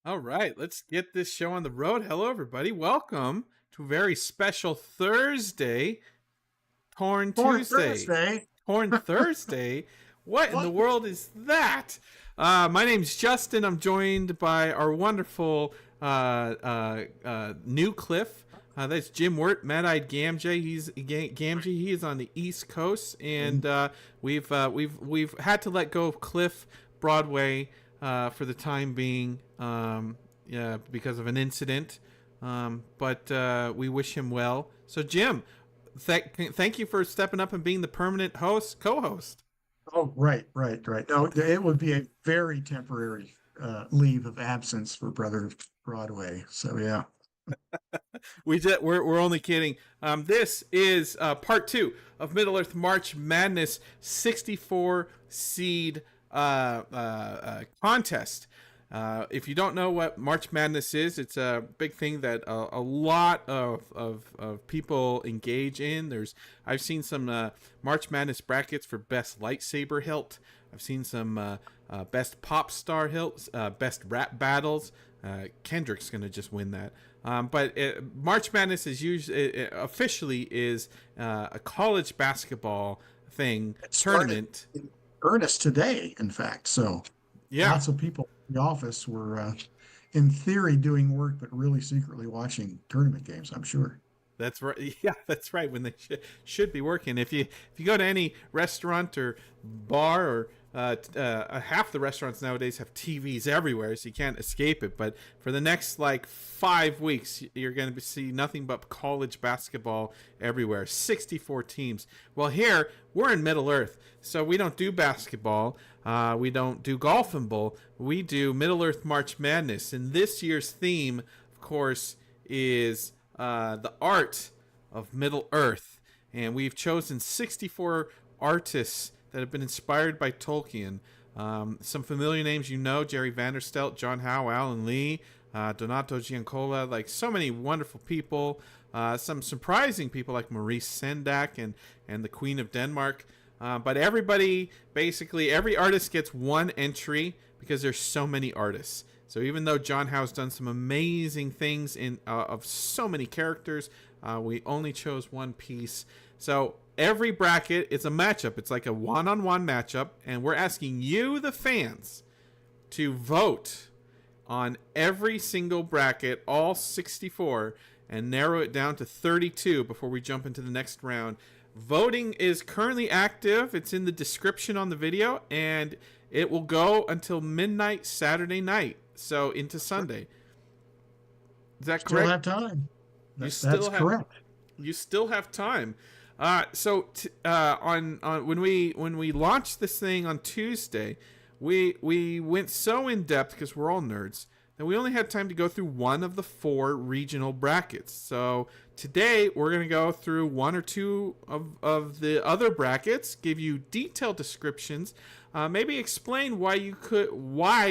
All right, let's get this show on the road. Hello, everybody. Welcome to a very special Thursday, Torn For Tuesday. Thursday. Torn Thursday? What in the What? world is that? My name's Justin. I'm joined by our wonderful new Cliff. That's Jim Wirt, Mad-Eyed Gamgee. Gamgee. He is on the East Coast, and we've had to let go of Cliff Broadway for the time being, yeah, because of an incident. But we wish him well. So, Jim, thank you for stepping up and being the permanent co-host. Oh, right. No, it would be a very temporary leave of absence for Brother Broadway. So yeah. We're only kidding. This is part two of Middle Earth March Madness 64 seed contest. If you don't know what March Madness is, it's a big thing that a lot of people engage in. I've seen some March Madness brackets for best lightsaber hilt. I've seen some best pop star hilts, best rap battles. Kendrick's gonna just win that. But March Madness is usually officially is a college basketball thing It started tournament. in earnest today, in fact. So Yeah, lots of people in the office were, in theory, doing work, but really secretly watching tournament games, I'm sure. that's right. Yeah, that's right. When they should be working. If you go to any restaurant or bar or half the restaurants nowadays have TVs everywhere, so you can't escape it. But for the next like 5 weeks, you're going to see nothing but college basketball everywhere. 64 teams. Well, here we're in Middle Earth, so we don't do basketball. We don't do golf and bowl. We do Middle Earth March Madness, and this year's theme, of course, is the art of Middle Earth. And we've chosen 64 artists that have been inspired by Tolkien. Some familiar names Jerry Vanderstelt, John Howe, Alan Lee, Donato Giancola, like so many wonderful people. Some surprising people like Maurice Sendak and the Queen of Denmark. But basically every artist gets one entry because there's so many artists. So even though John Howe's done some amazing things of so many characters, we only chose one piece. So every bracket is a matchup. It's like a one-on-one matchup, and we're asking you, the fans, to vote on every single bracket, all 64, and narrow it down to 32 before we jump into the next round. Voting is currently active. It's in the description on the video, and it will go until midnight Saturday night, so into Sunday. Is that Still correct? have time. You That's still have correct. you still have time. On when we launched this thing on Tuesday, we went so in depth because we're all nerds that we only had time to go through one of the 4 regional brackets. So today we're going to go through one or two of the other brackets, give you detailed descriptions, maybe explain why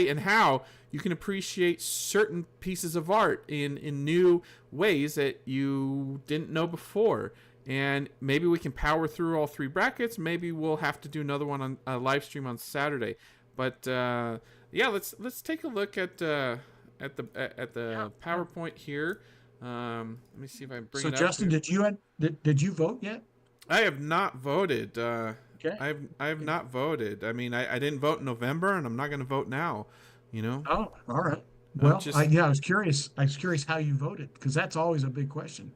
and how you can appreciate certain pieces of art in new ways that you didn't know before. And maybe we can power through all 3 brackets. Maybe we'll have to do another one on a live stream on Saturday. But yeah, let's take a look at the PowerPoint here. Let me see if I bring So it up Justin, here. did you vote yet? I have not voted. Okay. I have not voted. I mean, I didn't vote in November, and I'm not going to vote now. You know, Oh, all right. I'm Well, just I was curious. I was curious how you voted because that's always a big question.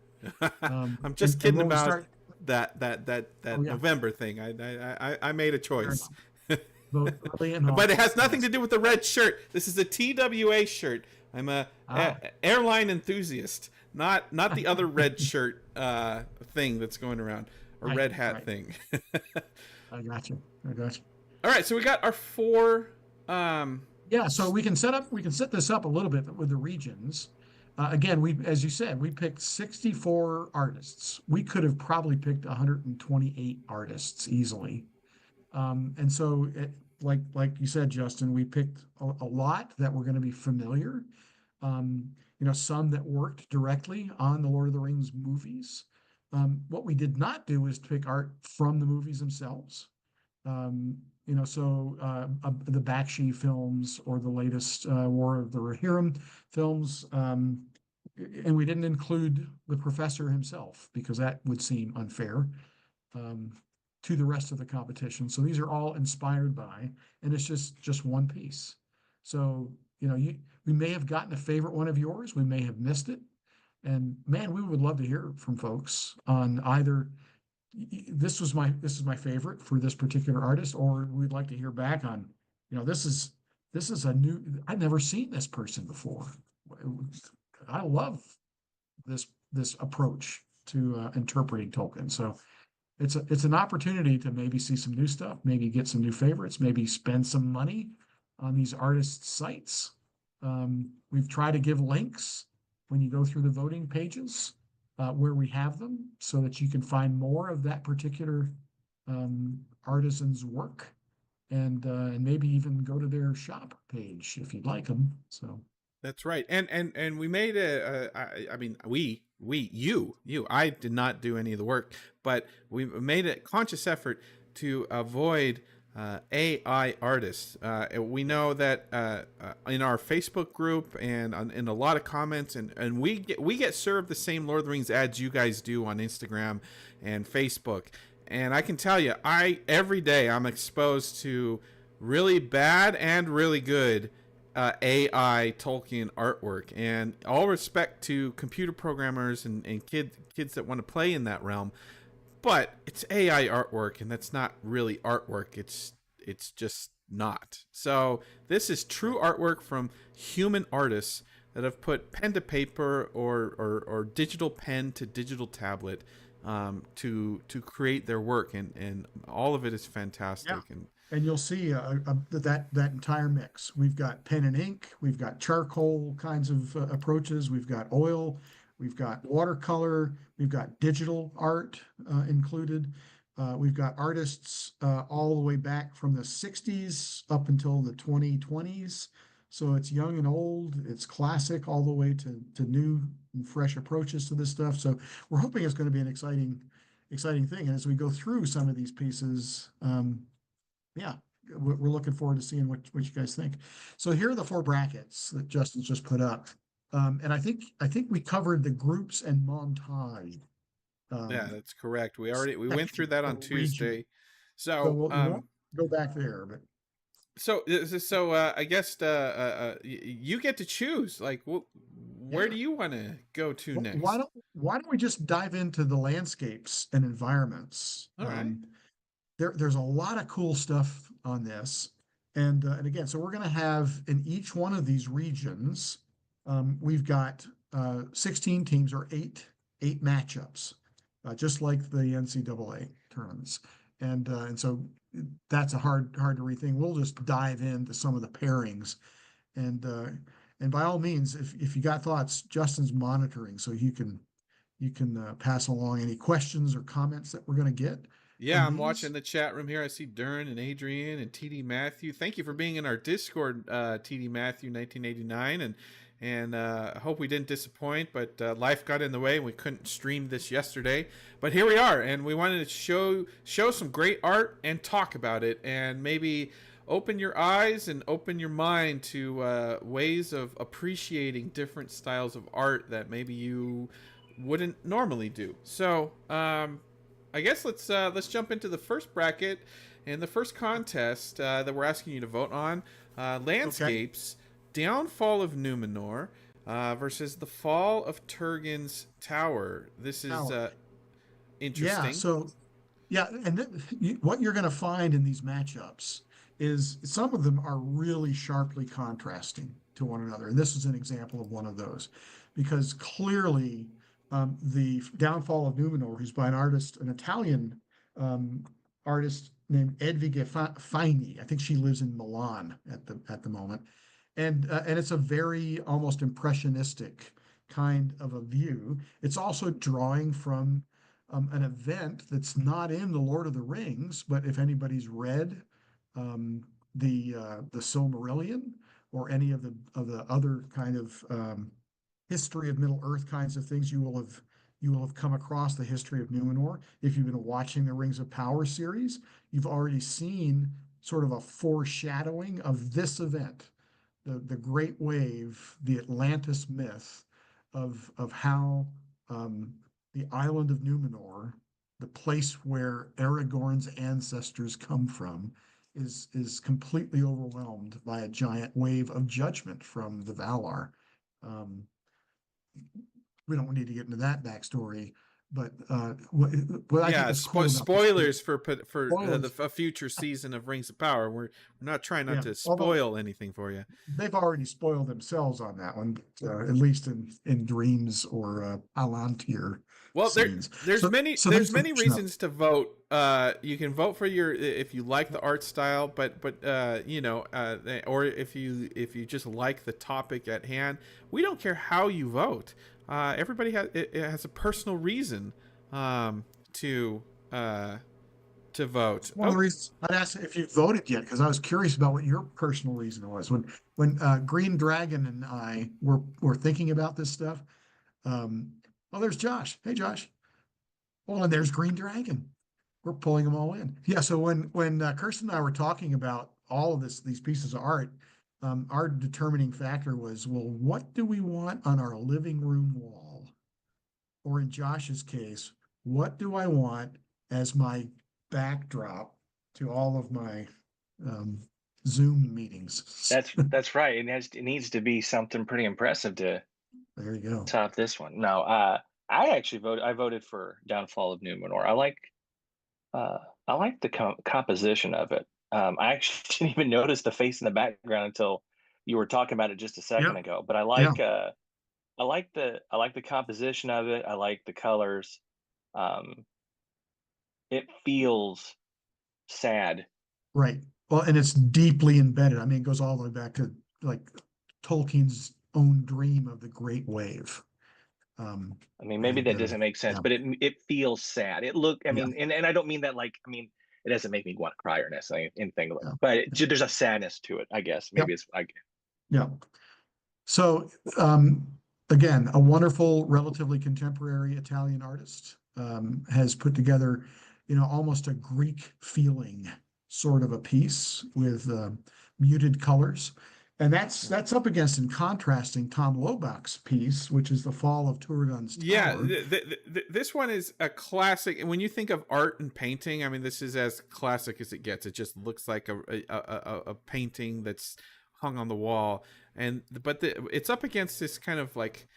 I'm just And kidding when we about start, that oh yeah, November thing. I made a fair choice. enough. Vote early and But it often. has nothing Yes. to do with the red shirt. This is a TWA shirt. I'm Ah, airline enthusiast, not the other red shirt thing that's going around, or right, red hat right. thing. I got you. I got you. All right, so we got our 4. Um, Yeah, so we can set this up a little bit with the regions. Again, as you said, we picked 64 artists. We could have probably picked 128 artists easily. And so, like you said, Justin, we picked a lot that were going to be familiar. Some that worked directly on the Lord of the Rings movies. What we did not do is pick art from the movies themselves. So the Bakshi films or the latest War of the Rohirrim films, and we didn't include the professor himself because that would seem unfair um, to the rest of the competition. So these are all inspired by, and it's just one piece. So we may have gotten a favorite one of yours, we may have missed it, and man, we would love to hear from folks on either this is my favorite for this particular artist, or we'd like to hear back on, this is a new, I've never seen this person before. I love this approach to interpreting Tolkien. So it's an opportunity to maybe see some new stuff, maybe get some new favorites, maybe spend some money on these artists' sites. We've tried to give links when you go through the voting pages where we have them so that you can find more of that particular artisan's work and maybe even go to their shop page if you'd like them. So That's right. And we made I mean, you, I did not do any of the work, but we made a conscious effort to avoid AI artists. We know that in our Facebook group and in a lot of comments, and we get served the same Lord of the Rings ads you guys do on Instagram and Facebook. And I can tell you, every day I'm exposed to really bad and really good AI Tolkien artwork. And all respect to computer programmers and kids that want to play in that realm, but it's AI artwork, and that's not really artwork. It's just not. So this is true artwork from human artists that have put pen to paper or digital pen to digital tablet to create their work, and all of it is fantastic. yeah. And you'll see that entire mix. We've got pen and ink, we've got charcoal kinds of approaches, we've got oil, we've got watercolor, we've got digital art included. We've got artists all the way back from the 60s up until the 2020s. So it's young and old, it's classic, all the way to new and fresh approaches to this stuff. So we're hoping it's going to be an exciting thing. And as we go through some of these pieces, yeah, we're looking forward to seeing what you guys think. So here are the four brackets that Justin's just put up. And I think we covered the groups and montage. Yeah, that's correct. We went through Section that on or region. Tuesday. So So we won't go back there, but I guess you get to choose. Like, where yeah. do you want to go to Why next? don't we just dive into the landscapes and environments? All right. There's a lot of cool stuff on this, and again, so we're going to have in each one of these regions, we've got 16 teams or eight matchups, just like the NCAA tournaments, and so that's a hard to read thing. We'll just dive into some of the pairings, and by all means, if you got thoughts, Justin's monitoring, so you can pass along any questions or comments that we're going to get Yeah, from I'm these. watching the chat room here. I see Durin and Adrian and TD Matthew. Thank you for being in our Discord, TD Matthew 1989, and I hope we didn't disappoint, but life got in the way and we couldn't stream this yesterday. But here we are, and we wanted to show some great art and talk about it, and maybe open your eyes and open your mind to ways of appreciating different styles of art that maybe you wouldn't normally do. So, I guess let's jump into the first bracket and the first contest that we're asking you to vote on: Okay. landscapes, downfall of Numenor versus the fall of Turgon's Tower. This is Now, yeah. interesting. Yeah, and what you're going to find in these matchups is some of them are really sharply contrasting to one another, and this is an example of one of those, because clearly the downfall of Numenor, who's by an Italian um, artist named Edvige Feini. I think she lives in Milan at the moment, and it's a very almost impressionistic kind of a view. It's also drawing from an event that's not in the Lord of the Rings, but if anybody's read the Silmarillion or any of the other kind of history of Middle Earth kinds of things, you will have come across the history of Numenor. If you've been watching the Rings of Power series, you've already seen sort of a foreshadowing of this event, the Great Wave, the Atlantis myth of how the island of Numenor, the place where Aragorn's ancestors come from, is completely overwhelmed by a giant wave of judgment from the Valar. Um, we don't need to get into that backstory, but what I think Yeah, was cool about this, spoilers for spoilers, a future season of Rings of Power. We're not trying not yeah. to Although spoil anything for you. they've already spoiled themselves on that one, at least in dreams or Palantir Well, scenes. there's There's some many pushing up. reasons to vote. You can vote for your if you like the art style, but or if you just like the topic at hand. We don't care how you vote. Everybody has a personal reason to vote. One of Oh, the reasons I'd ask if you voted yet, because I was curious about what your personal reason was when Green Dragon and I were thinking about this stuff. Oh, there's Josh. Hey, Josh. Well, and there's Green Dragon. We're pulling them all in. Yeah. So when Kirsten and I were talking about all of these pieces of art, our determining factor was, well, what do we want on our living room wall? Or in Josh's case, what do I want as my backdrop to all of my um, Zoom meetings? That's right. It needs to be something pretty impressive to There you go. top this one. No, I voted for Downfall of Numenor. Uh, I like the composition of it. I actually didn't even notice the face in the background until you were talking about it just a second Yep. ago. But Yeah. I like the composition of it. I like the colors. Um, it feels sad. Right. Well, and it's deeply embedded. I mean, it goes all the way back to like Tolkien's own dream of the Great Wave. I mean, maybe And that doesn't make sense, yeah, but it feels sad. I yeah, mean, and I don't mean that like, I mean, it doesn't make me want to cry or necessarily anything, yeah, but there's a sadness to it, I guess. yeah, Maybe it's like, yeah. So again, a wonderful, relatively contemporary Italian artist has put together, almost a Greek feeling sort of a piece with muted colors. And that's up against and contrasting Tom Lobach's piece, which is The Fall of Turgon's yeah, Tower. this one is a classic. And when you think of art and painting, I mean, this is as classic as it gets. It just looks like a painting that's hung on the wall, it's up against this kind of like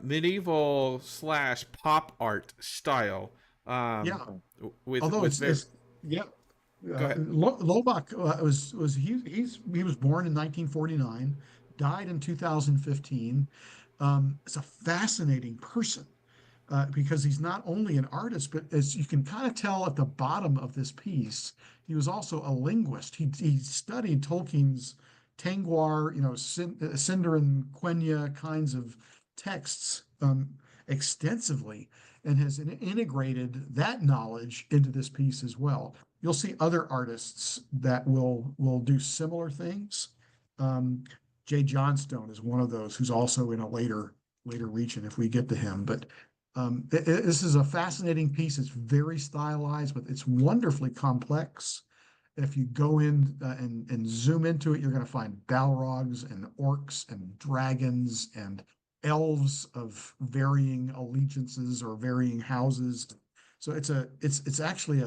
medieval / pop art style. Yeah, with although with it's yeah. Go ahead. Lobach he was born in 1949, died in 2015. It's a fascinating person because he's not only an artist, but as you can kind of tell at the bottom of this piece, he was also a linguist. He studied Tolkien's Tengwar, Sindarin Quenya kinds of texts extensively, and has integrated that knowledge into this piece as well. You'll see other artists that will do similar things. Jay Johnstone is one of those who's also in a later region if we get to him. But this is a fascinating piece. It's very stylized, but it's wonderfully complex. If you go in and zoom into it, you're going to find Balrogs and orcs and dragons and elves of varying allegiances or varying houses. So it's actually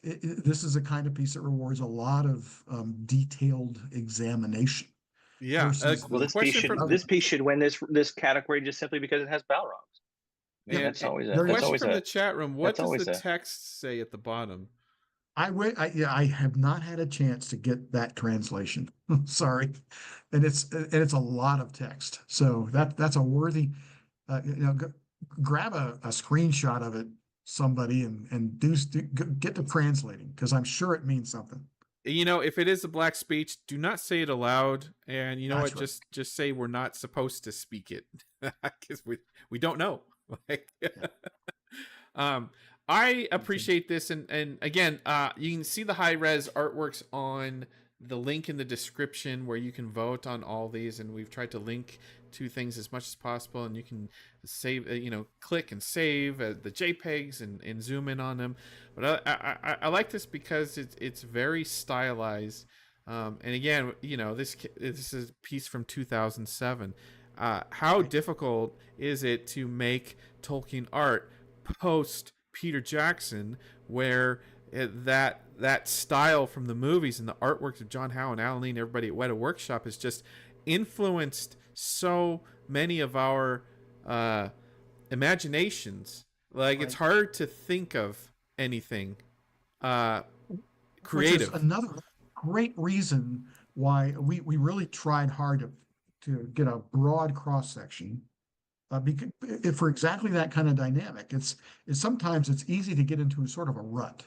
this is a kind of piece that rewards a lot of detailed examination Yeah, versus well, question from this piece should win this category just simply because it has Balrogs. I mean, and, that's always there a, is- that's question always from a, the chat room. What that's does always the a, text say at the bottom? I have not had a chance to get that translation. Sorry, and it's a lot of text. So that's a worthy, grab a screenshot of it, somebody, and get to translating because I'm sure it means something. If it is a black speech, do not say it aloud, and you know That's what? right. Just say we're not supposed to speak it because we don't know. Like, I appreciate this, and again, you can see the high res artworks on the link in the description where you can vote on all these, and we've tried to link two things as much as possible, and you can save, click and save the JPEGs and zoom in on them. But I like this because it's very stylized. And again, this is a piece from 2007. How difficult is it to make Tolkien art post Peter Jackson, where that style from the movies and the artworks of John Howe and Alan Lee and everybody at Weta Workshop has just influenced so many of our imaginations. Like, it's hard to think of anything creative. Which is another great reason why we really tried hard to get a broad cross section. Because for exactly that kind of dynamic, it's sometimes it's easy to get into a sort of a rut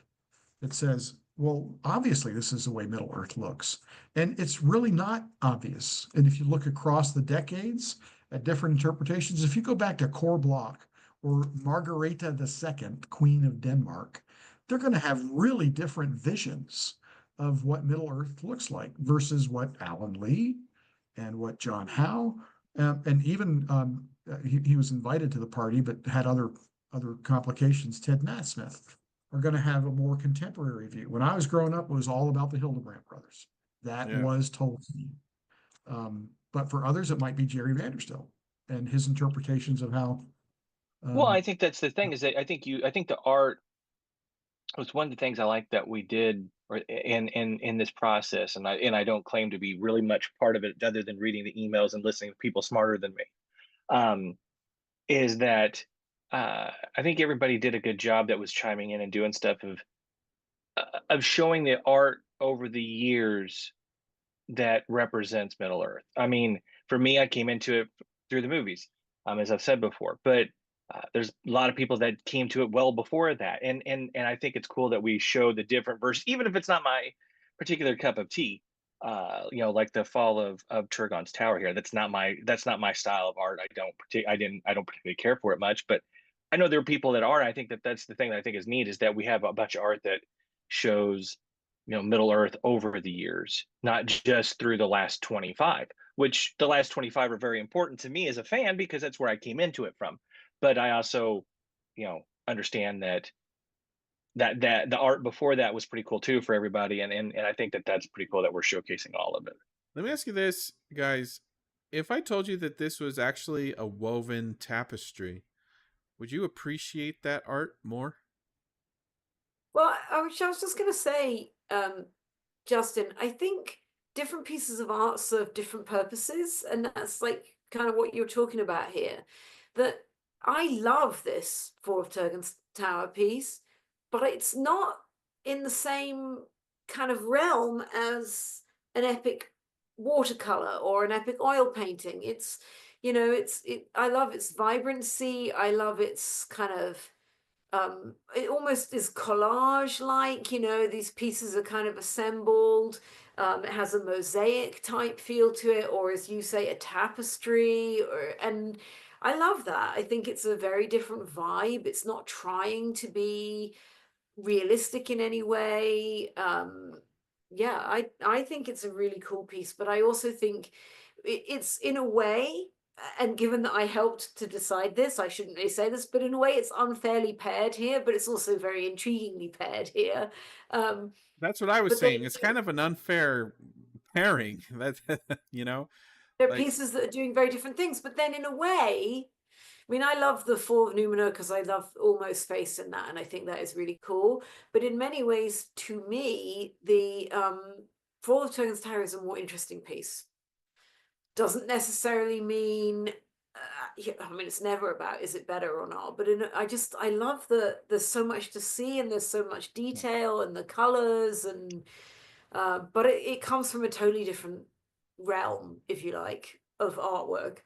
that says, well, obviously this is the way Middle Earth looks, and it's really not obvious. And if you look across the decades at different interpretations, if you go back to Core Block or Margareta II, Queen of Denmark, they're going to have really different visions of what Middle Earth looks like versus what Alan Lee and what John Howe, and even he was invited to the party but had other complications. Ted Matsmith are going to have a more contemporary view. When I was growing up, it was all about the Hildebrandt brothers. That was Tolkien. But for others, it might be Jerry Vanderstelt and his interpretations of how. Well, I think that's the thing, is that I think the art was one of the things I like that we did, or in this process, and I don't claim to be really much part of it other than reading the emails and listening to people smarter than me. Is that I think everybody did a good job that was chiming in and doing stuff of showing the art over the years that represents Middle Earth. I mean, for me, I came into it through the movies, as I've said before, but there's a lot of people that came to it well before that, and I think it's cool that we show the different versions, even if it's not my particular cup of tea. Like the fall of Turgon's Tower here. That's not my style of art. I don't particularly care for it much, but I know there are people that are. I think that's the thing that I think is neat, is that we have a bunch of art that shows, Middle Earth over the years, not just through the last 25, which the last 25 are very important to me as a fan because that's where I came into it from. But I also, understand that the art before that was pretty cool too for everybody, and I think that's pretty cool that we're showcasing all of it. Let me ask you this, guys. If I told you that this was actually a woven tapestry, would you appreciate that art more? Well, I was just going to say, Justin, I think different pieces of art serve different purposes, and that's like kind of what you're talking about here. That I love this Fall of Turgon's Tower piece, but it's not in the same kind of realm as an epic watercolor or an epic oil painting. It's, I love its vibrancy. I love its kind of, it almost is collage like, these pieces are kind of assembled. It has a mosaic type feel to it, or as you say, a tapestry, and I love that. I think it's a very different vibe. It's not trying to be realistic in any way. I think it's a really cool piece, but I also think it's in a way, and given that I helped to decide this, I shouldn't really say this, but in a way it's unfairly paired here, but it's also very intriguingly paired here. That's what I was saying. It's kind of an unfair pairing. That there are pieces that are doing very different things, but then in a way, I mean, I love the Fall of Numenor because I love Almost Face in that, and I think that is really cool. But in many ways, to me, the Fall of Turgon's Tower is a more interesting piece. Doesn't necessarily mean, it's never about is it better or not. But I love there's so much to see, and there's so much detail, and the colors, and but it comes from a totally different realm, if you like, of artwork.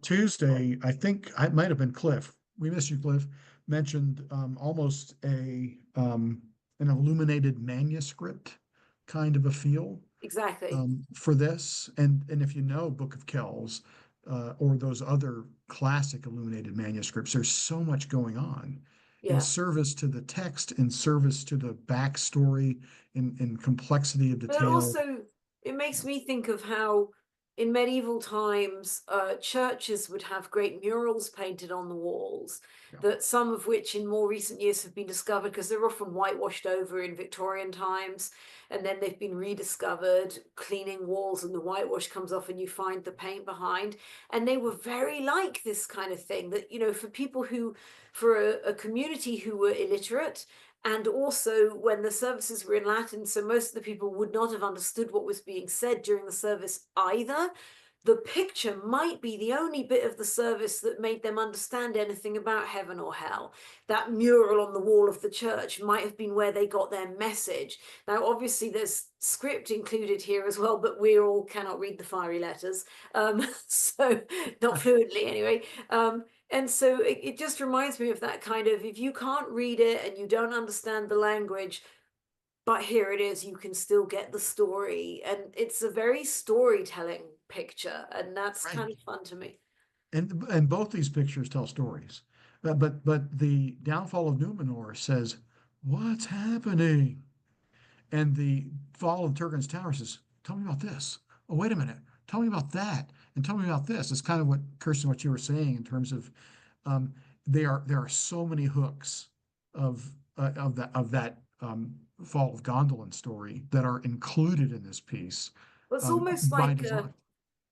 Tuesday, I think I might have been Cliff. We miss you, Cliff. Mentioned almost an illuminated manuscript kind of a feel. Exactly. For this, and if you know Book of Kells or those other classic illuminated manuscripts, there's so much going on in service to the text, in service to the backstory, in complexity of detail. But also, it makes me think of how in medieval times, churches would have great murals painted on the walls, that some of which in more recent years have been discovered because they're often whitewashed over in Victorian times, and then they've been rediscovered, cleaning walls, and the whitewash comes off and you find the paint behind. And they were very like this kind of thing that, for people who, for a community who were illiterate, and also when the services were in Latin, so most of the people would not have understood what was being said during the service either. The picture might be the only bit of the service that made them understand anything about heaven or hell. That mural on the wall of the church might have been where they got their message. Now, obviously, there's script included here as well, but we all cannot read the fiery letters, so not fluently anyway. And so it just reminds me of that kind of, if you can't read it and you don't understand the language, but here it is, you can still get the story. And it's a very storytelling picture, and that's Right. kind of fun to me. And both these pictures tell stories. But the downfall of Numenor says, what's happening? And the fall of Turgon's Tower says, tell me about this. Oh, wait a minute. Tell me about that. And tell me about this. It's kind of what, Kirsten, what you were saying in terms of there are so many hooks of that fall of Gondolin story that are included in this piece Well, it's almost by like design.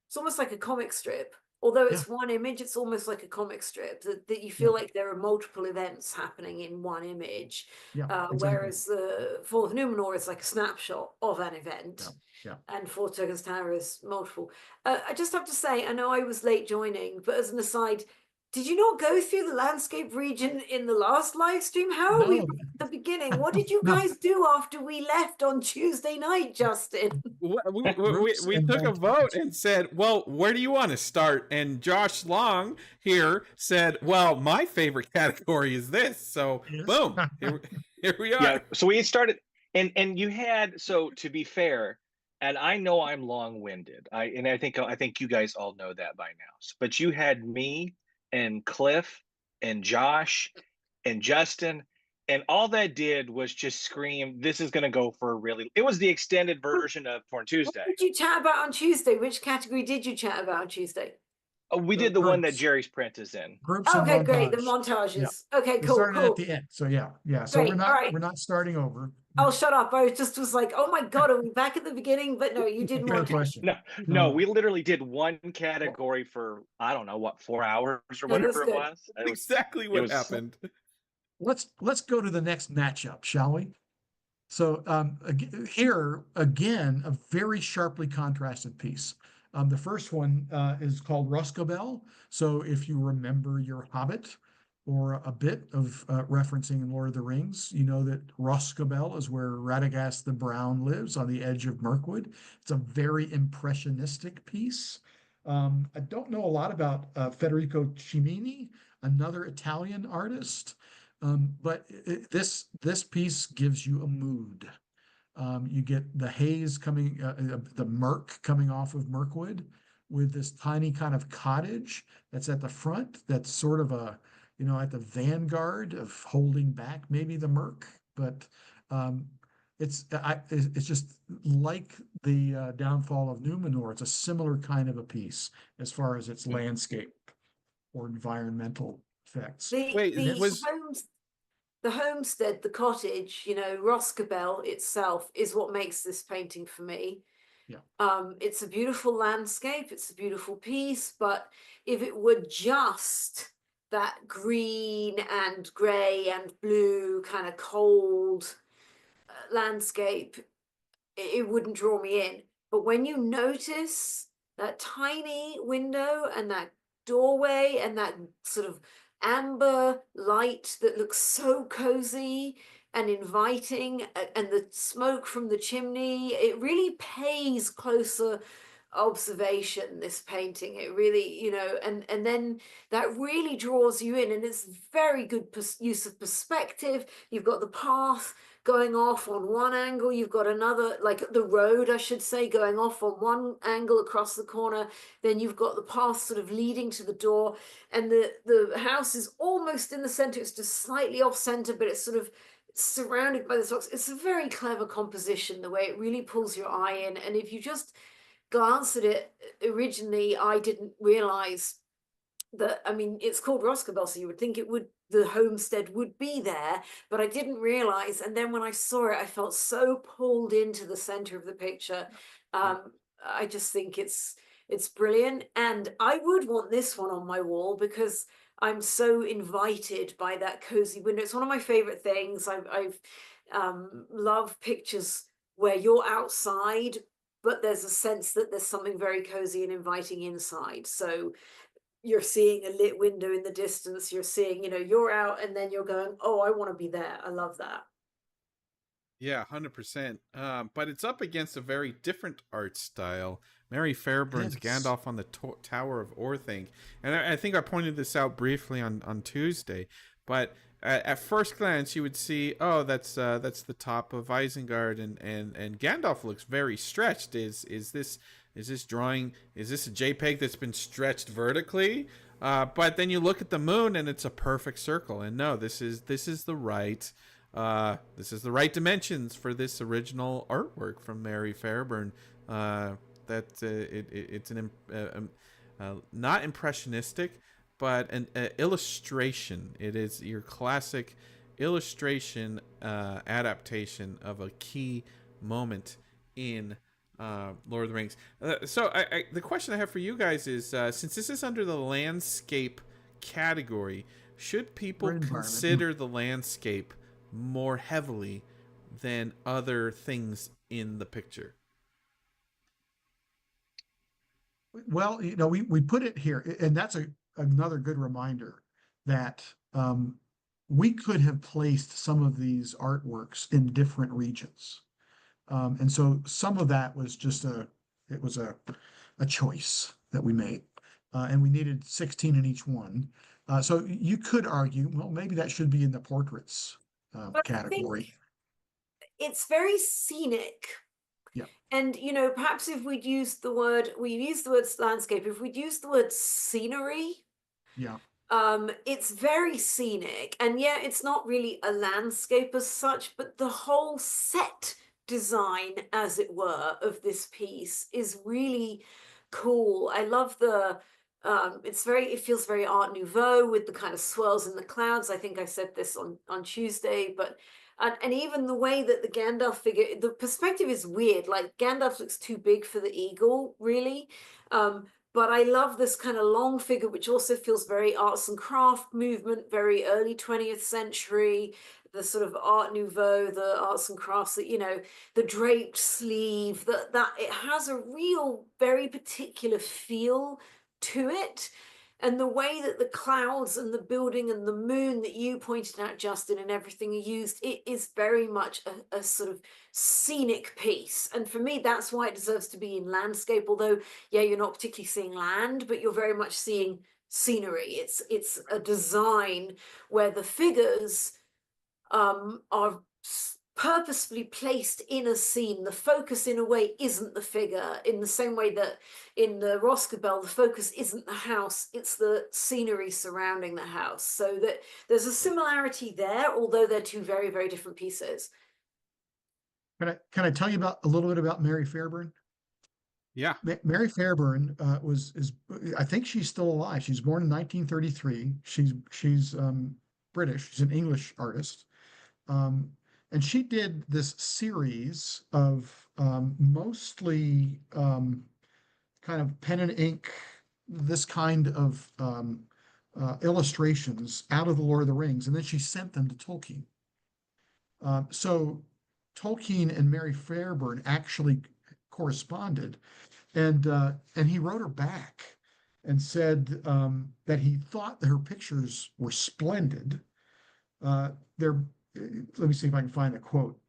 it's almost like a comic strip. Although Yeah. it's one image, it's almost like a comic strip that you Yeah. feel like there are multiple events happening in one image. Yeah, exactly. Whereas the Fall of Numenor is like a snapshot of an event. Yeah. And Fort Turgon's Tower is multiple. I just have to say, I know I was late joining, but as an aside, did you not go through the landscape region in the last live stream? How are we No. at the beginning? What did you No. guys do after we left on Tuesday night, Justin? We took a vote and said, well, where do you want to start? And Josh Long here said, well, my favorite category is this. So Yes. boom, here we are. Yeah, so we started, and you had, so to be fair, and I know I'm long-winded. I think you guys all know that by now. But you had me and Cliff and Josh and Justin, and all that did was just scream, this is going to go for a really, it was the extended version of Porn Tuesday. What did you chat about on Tuesday? Which category did you chat about on Tuesday? We did the one that Groups. Jerry's print is in. Groups and Okay, great. The montage. montages. Okay, We cool, started cool. at the end. So yeah. So Great, all right. we're not starting over. Oh, shut up. I was like, oh my God, are we back at the beginning? But no, you did Fair montage. question. No, we literally did one category for, I don't know, what, 4 hours or No, that's whatever it good. was. That's exactly what happened. Let's go to the next matchup, shall we? So here again, a very sharply contrasted piece. The first one is called Roscobel. So if you remember your Hobbit or a bit of referencing in Lord of the Rings, you know that Roscobel is where Radagast the Brown lives on the edge of Mirkwood. It's a very impressionistic piece. I don't know a lot about Federico Cimini, another Italian artist. But this piece gives you a mood. You get the haze coming, the murk coming off of Mirkwood with this tiny kind of cottage that's at the front. That's sort of at the vanguard of holding back maybe the murk. But it's just like the downfall of Numenor. It's a similar kind of a piece as far as its landscape or environmental effects. The homestead, the cottage, Roscobel itself is what makes this painting for me. Yeah. It's a beautiful landscape, it's a beautiful piece, but if it were just that green and gray and blue kind of cold landscape, it wouldn't draw me in. But when you notice that tiny window and that doorway and that sort of amber light that looks so cozy and inviting, and the smoke from the chimney, it really pays closer observation, this painting. It really, and then that really draws you in, and it's very good use of perspective. You've got the path going off on one angle, you've got another, like the road I should say, going off on one angle across the corner, then you've got the path sort of leading to the door, and the house is almost in the center. It's just slightly off center, but it's sort of surrounded by the rocks. It's a very clever composition, the way it really pulls your eye in. And if you just glance at it originally, I didn't realize that, I mean, it's called Roscabel, so you would think the homestead would be there, but I didn't realize. And then when I saw it, I felt so pulled into the center of the picture. I just think it's brilliant, and I would want this one on my wall because I'm so invited by that cozy window. It's one of my favorite things. I've love pictures where you're outside, but there's a sense that there's something very cozy and inviting inside. So you're seeing a lit window in the distance, you're seeing, you're out, and then you're going, oh, I want to be there. I love that. Yeah, 100%. But it's up against a very different art style. Mary Fairbairn's Gandalf on the Tower of Orthanc. And I think I pointed this out briefly on Tuesday. But at first glance, you would see, oh, that's the top of Isengard, and Gandalf looks very stretched. Is this drawing? Is this a JPEG that's been stretched vertically? But then you look at the moon, and it's a perfect circle. And no, this is the right. This is the right dimensions for this original artwork from Mary Fairbairn. It's not impressionistic, but an illustration. It is your classic illustration adaptation of a key moment in Lord of the Rings. So the question I have for you guys is, since this is under the landscape category, should people consider the landscape more heavily than other things in the picture? Well, we put it here, and that's another good reminder that we could have placed some of these artworks in different regions. And so some of that was just a choice that we made. And we needed 16 in each one. So you could argue, well, maybe that should be in the portraits category. It's very scenic. Yeah. And perhaps if we used the word landscape, if we'd used the word scenery, yeah, it's very scenic, and yeah, it's not really a landscape as such, but the whole set design, as it were, of this piece is really cool. I love it feels very Art Nouveau with the kind of swirls in the clouds. I think I said this on Tuesday, but and even the way that the Gandalf figure, the perspective is weird. Like Gandalf looks too big for the eagle, really. But I love this kind of long figure, which also feels very arts and craft movement, very early 20th century, the sort of Art Nouveau, the arts and crafts, that, the draped sleeve, that it has a real, very particular feel to it. And the way that the clouds and the building and the moon that you pointed out, Justin, and everything are used, it is very much a sort of scenic piece. And for me, that's why it deserves to be in landscape. Although, yeah, you're not particularly seeing land, but you're very much seeing scenery. It's a design where the figures are purposefully placed in a scene. The focus, in a way, isn't the figure, in the same way that in the Roscabel, the focus isn't the house, it's the scenery surrounding the house. So that there's a similarity there, although they're two very, very different pieces. Can I tell you a little bit about Mary Fairbairn? Yeah. Mary Fairbairn is I think she's still alive. She's born in 1933. She's British. She's an English artist. And she did this series of mostly kind of pen and ink, this kind of illustrations out of the Lord of the Rings, and then she sent them to Tolkien. So Tolkien and Mary Fairbairn actually corresponded, and he wrote her back and said that he thought that her pictures were splendid. Let me see if I can find the quote.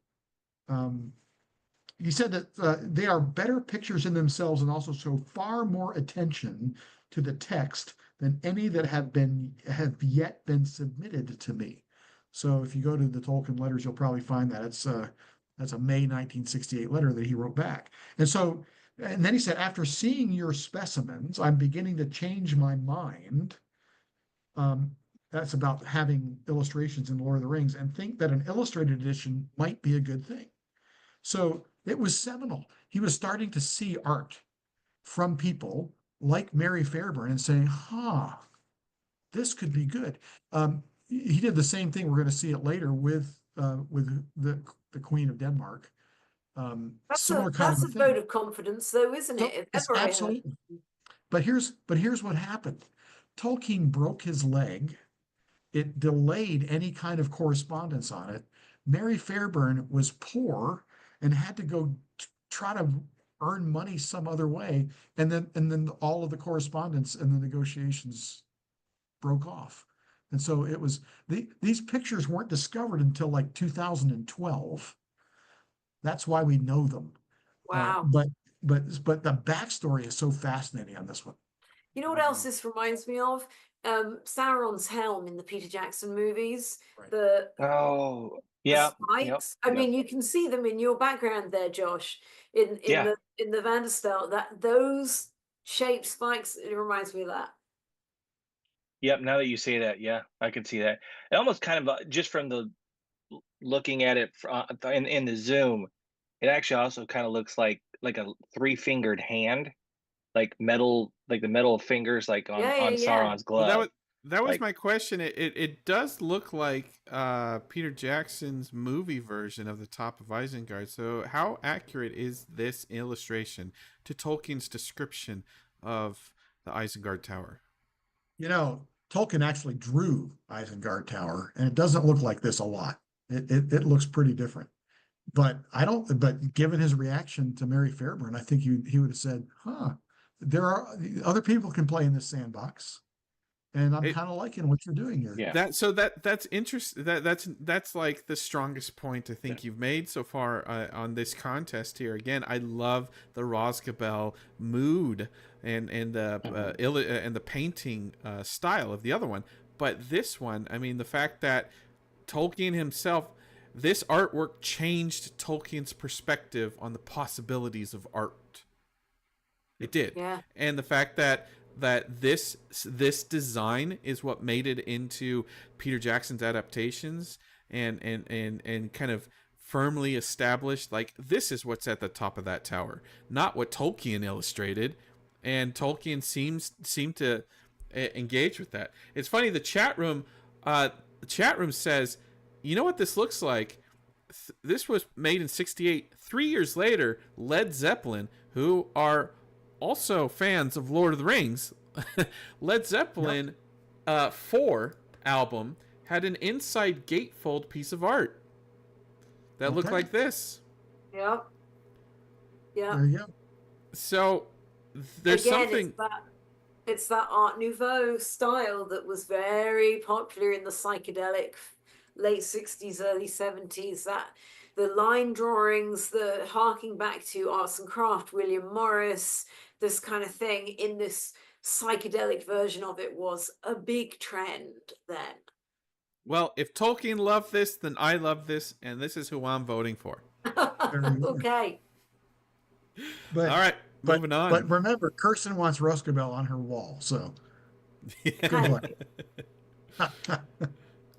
He said that they are better pictures in themselves and also show far more attention to the text than any that have yet been submitted to me. So if you go to the Tolkien letters, you'll probably find that that's a May 1968 letter that he wrote back. And then he said, after seeing your specimens, I'm beginning to change my mind. That's about having illustrations in Lord of the Rings, and think that an illustrated edition might be a good thing. So it was seminal. He was starting to see art from people like Mary Fairburn and saying, this could be good. He did the same thing. We're going to see it later with the Queen of Denmark. Similar kind of That's a a vote thing. of confidence, though, isn't So it? If it's ever I heard. absolutely. But here's what happened. Tolkien broke his leg. It delayed any kind of correspondence on it. Mary Fairburn was poor and had to go try to earn money some other way, and then all of the correspondence and the negotiations broke off. And so it was these pictures weren't discovered until like 2012. That's why we know them. Uh, Wow. but but the backstory is so fascinating on this one. You know what else this reminds me of? Sauron's helm in the Peter Jackson movies. Right. The Oh, the yeah, yep, spikes. I yep, mean, you can see them in your background there, Josh, in yeah, the Vanderstel. That those shaped spikes. It reminds me of that. yep. Now that you say that, yeah, I can see that. It almost kind of just from the looking at it in the zoom, it actually also kind of looks like a three-fingered hand, like metal, like the metal fingers, like Yeah, yeah, on yeah. Sauron's Well, glove. that was Like, my question. It does look like Peter Jackson's movie version of the top of Isengard. So how accurate is this illustration to Tolkien's description of the Isengard Tower? Tolkien actually drew Isengard Tower, and it doesn't look like this a lot. It looks pretty different. But I don't. But given his reaction to Mary Fairburn, I think he would have said, there are other people can play in this sandbox, and I'm It kind of liking what you're doing here." yeah, that's interesting. That's like the strongest point I think you've made so far on this contest here. Again, I love the Rosgabel mood and the and the painting style of the other one, but this one, I mean, the fact that Tolkien himself, this artwork changed Tolkien's perspective on the possibilities of art. It did. Yeah. And the fact that this design is what made it into Peter Jackson's adaptations and kind of firmly established, like, this is what's at the top of that tower, not what Tolkien illustrated. And Tolkien seemed to engage with that. It's funny, the chat room says, you know what this looks like? This was made in 68. 3 years later, Led Zeppelin, who are also fans of Lord of the Rings, Led Zeppelin 4 album had an inside gatefold piece of art that looked like this. Yep. Yeah. There you go. So there's Again, something. it's that Art Nouveau style that was very popular in the psychedelic late 60s, early 70s. That the line drawings, the harking back to arts and craft, William Morris, this kind of thing in this psychedelic version of it was a big trend then. Well, if Tolkien loved this, then I love this, and this is who I'm voting for. Okay. But all right, moving on. But remember, Kirsten wants Roscabel on her wall, so good luck.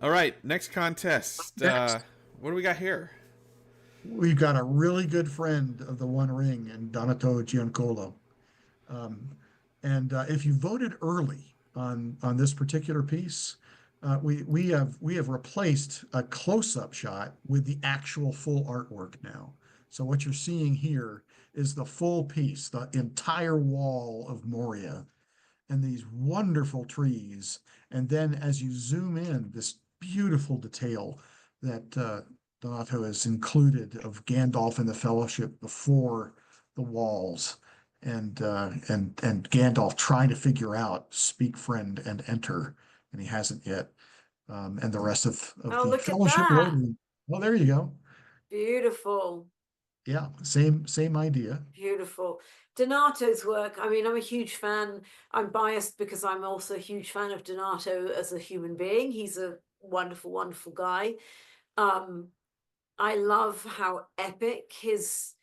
All right, next contest. Next. What do we got here? We've got a really good friend of the One Ring and Donato Giancolo. And if you voted early on this particular piece, we have replaced a close-up shot with the actual full artwork now. So what you're seeing here is the full piece, the entire wall of Moria, and these wonderful trees. And then as you zoom in, this beautiful detail that Donato has included of Gandalf and the Fellowship before the walls, and Gandalf trying to figure out speak, friend, and enter, and he hasn't yet. And the rest of Oh, the look at Fellowship that. logo. Well, there you go. Beautiful. Yeah, same idea. Beautiful. Donato's work, I mean, I'm a huge fan. I'm biased because I'm also a huge fan of Donato as a human being. He's a wonderful, wonderful guy. I love how epic his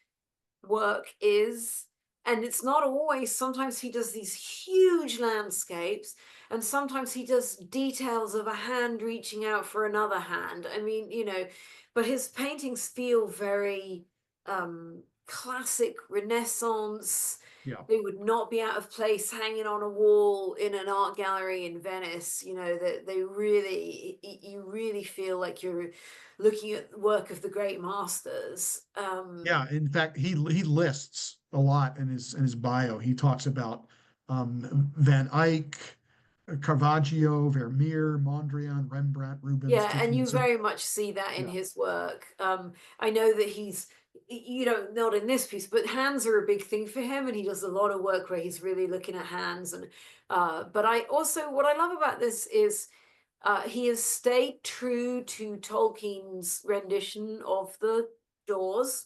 work is. And it's not always, sometimes he does these huge landscapes, and sometimes he does details of a hand reaching out for another hand. I mean, but his paintings feel very classic Renaissance. Yeah. They would not be out of place hanging on a wall in an art gallery in Venice. You know, that they really, you really feel like you're looking at the work of the great masters. Yeah, in fact, he lists a lot in his bio. He talks about Van Eyck, Caravaggio, Vermeer, Mondrian, Rembrandt, Rubens, Yeah, and Tiffany. you So very much see that in yeah, his work. I know that he's, you know, not in this piece, but hands are a big thing for him, and he does a lot of work where he's really looking at hands. And but I also, what I love about this is he has stayed true to Tolkien's rendition of the doors.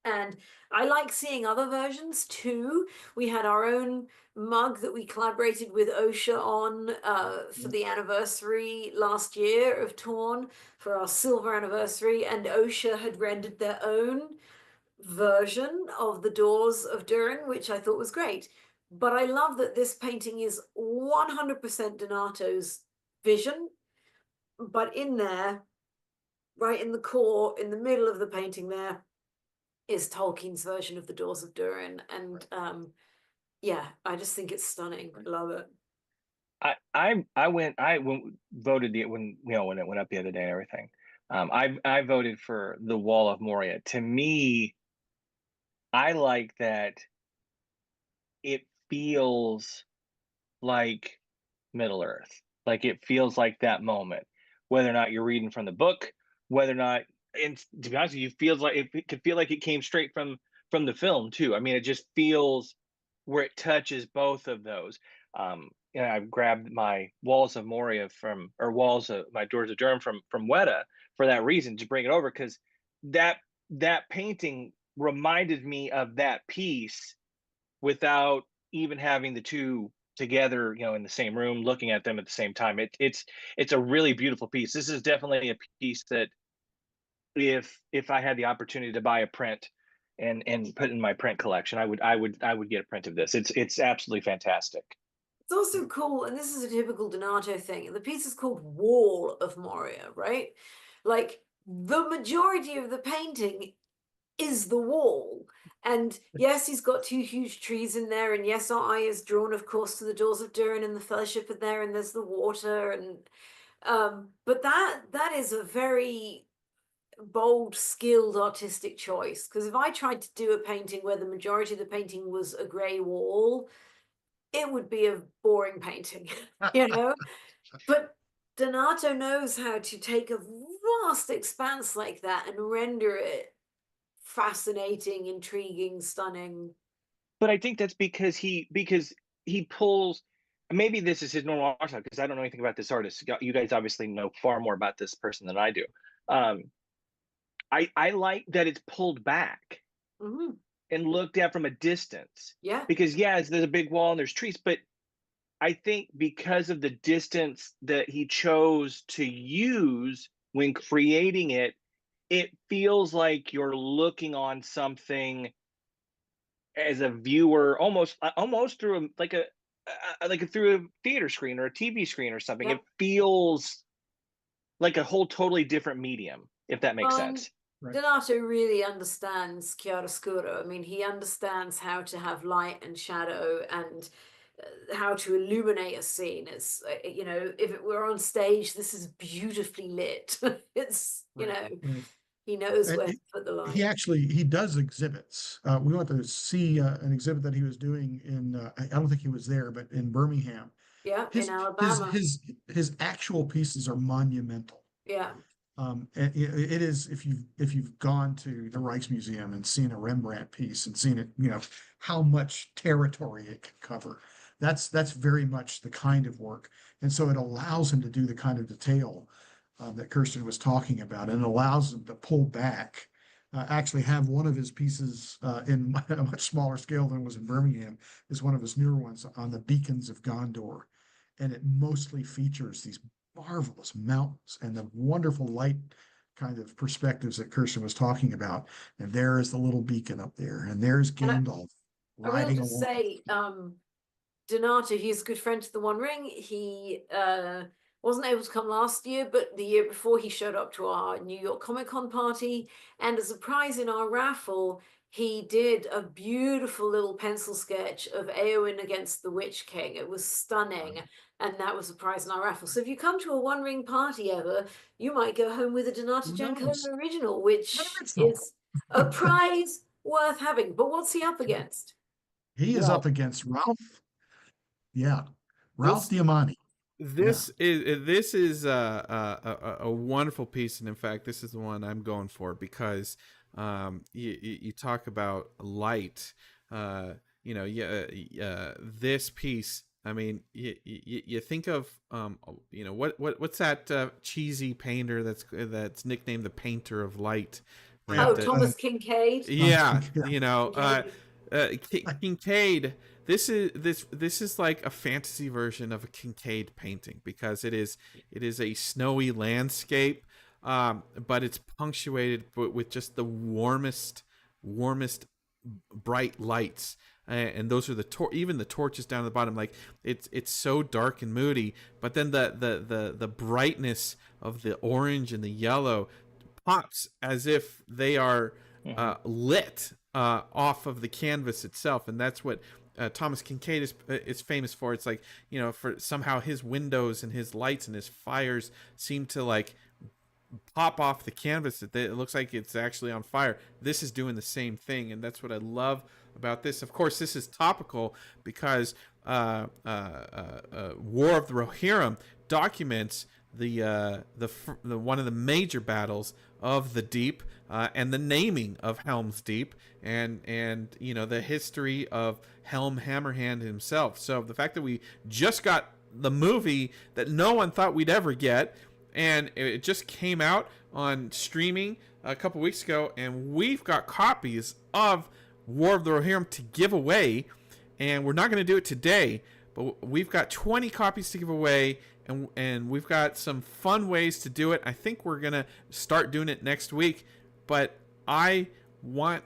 And I like seeing other versions too. We had our own mug that we collaborated with OSHA on for the anniversary last year of Torn, for our silver anniversary, and OSHA had rendered their own version of the doors of Durin, which I thought was great. But I love that this painting is 100% Donato's vision, but in there, right in the core, in the middle of the painting there, is Tolkien's version of the Doors of Durin. And yeah, I just think it's stunning. Love it. I went voted when when it went up the other day and everything. I voted for the Wall of Moria. To me, I like that it feels like Middle Earth. Like it feels like that moment, whether or not you're reading from the book, whether or not, and to be honest with you, feels like it could feel like it came straight from the film too. I mean, it just feels where it touches both of those. And I grabbed my Walls of Moria from, or Walls of my Doors of Durham from Weta for that reason, to bring it over, because that that painting reminded me of that piece without even having the two together, in the same room, looking at them at the same time. It's a really beautiful piece. This is definitely a piece that, if I had the opportunity to buy a print and put in my print collection, I would get a print of this. It's absolutely fantastic. It's also cool, and this is a typical Donato thing. And the piece is called Wall of Moria, right? Like the majority of the painting is the wall. And yes, he's got two huge trees in there, and yes, our eye is drawn, of course, to the Doors of Durin, and the Fellowship are there, and there's the water, and but that is a very bold, skilled artistic choice. Because if I tried to do a painting where the majority of the painting was a grey wall, it would be a boring painting, you know? But Donato knows how to take a vast expanse like that and render it fascinating, intriguing, stunning. But I think that's because he pulls. Maybe this is his normal art style, because I don't know anything about this artist. You guys obviously know far more about this person than I do. Um, I like that it's pulled back Hmm. and looked at from a distance, Yeah. because there's a big wall and there's trees, but I think because of the distance that he chose to use when creating it, it feels like you're looking on something as a viewer, almost through through a theater screen or a TV screen or something. Yeah. It feels like a whole totally different medium, if that makes Um, sense. right. Donato really understands chiaroscuro. I mean, he understands how to have light and shadow and how to illuminate a scene. It's, you know, if it were on stage, this is beautifully lit. It's, you Right. know, Right. he knows And where to put the he light. actually he does exhibits. We went to see an exhibit that he was doing in. I don't think he was there, but in Birmingham. Yeah, in His his Alabama. his his actual pieces are monumental. Yeah. And it is, if you've gone to the Rijksmuseum and seen a Rembrandt piece and seen it, how much territory it can cover. That's very much the kind of work, and so it allows him to do the kind of detail that Kirsten was talking about, and it allows him to pull back. Actually, have one of his pieces in a much smaller scale than was in Birmingham is one of his newer ones on the beacons of Gondor, and it mostly features these marvelous mountains and the wonderful light kind of perspectives that Kirsten was talking about. And there is the little beacon up there, and there's And Gandalf I will riding just along. say, Donato, he's a good friend to the One Ring. He wasn't able to come last year, but the year before he showed up to our New York Comic Con party. And as a prize in our raffle, he did a beautiful little pencil sketch of Eowyn against the Witch King. It was stunning, and that was a prize in our raffle. So if you come to a One Ring party ever, you might go home with a Donata Who Giancana knows? original, which Never so. is a prize worth having. But what's he up against? He is Well, up against Ralph. Yeah, Ralph this Diamante. Yeah. this is a wonderful piece, and in fact, this is the one I'm going for because you talk about light. This piece. I mean, you think of what's that cheesy painter that's nicknamed the painter of light? Oh, That, Thomas Kincaid. yeah, Kincaid. Kincaid. This is like a fantasy version of a Kincaid painting because it is a snowy landscape, but it's punctuated with just the warmest bright lights, and those are even the torches down at the bottom. Like it's so dark and moody, but then the brightness of the orange and the yellow pops as if they are lit off of the canvas itself, and that's what Thomas Kincaid is famous for. It's like, for somehow his windows and his lights and his fires seem to like pop off the canvas. It looks like it's actually on fire. This is doing the same thing, and that's what I love about this. Of course, this is topical because War of the Rohirrim documents the one of the major battles of the Deep, and the naming of Helm's Deep, and the history of Helm Hammerhand himself. So the fact that we just got the movie that no one thought we'd ever get, and it just came out on streaming a couple weeks ago, and we've got copies of War of the Rohirrim to give away, and we're not going to do it today, but we've got 20 copies to give away, and we've got some fun ways to do it. I think we're going to start doing it next week, but I want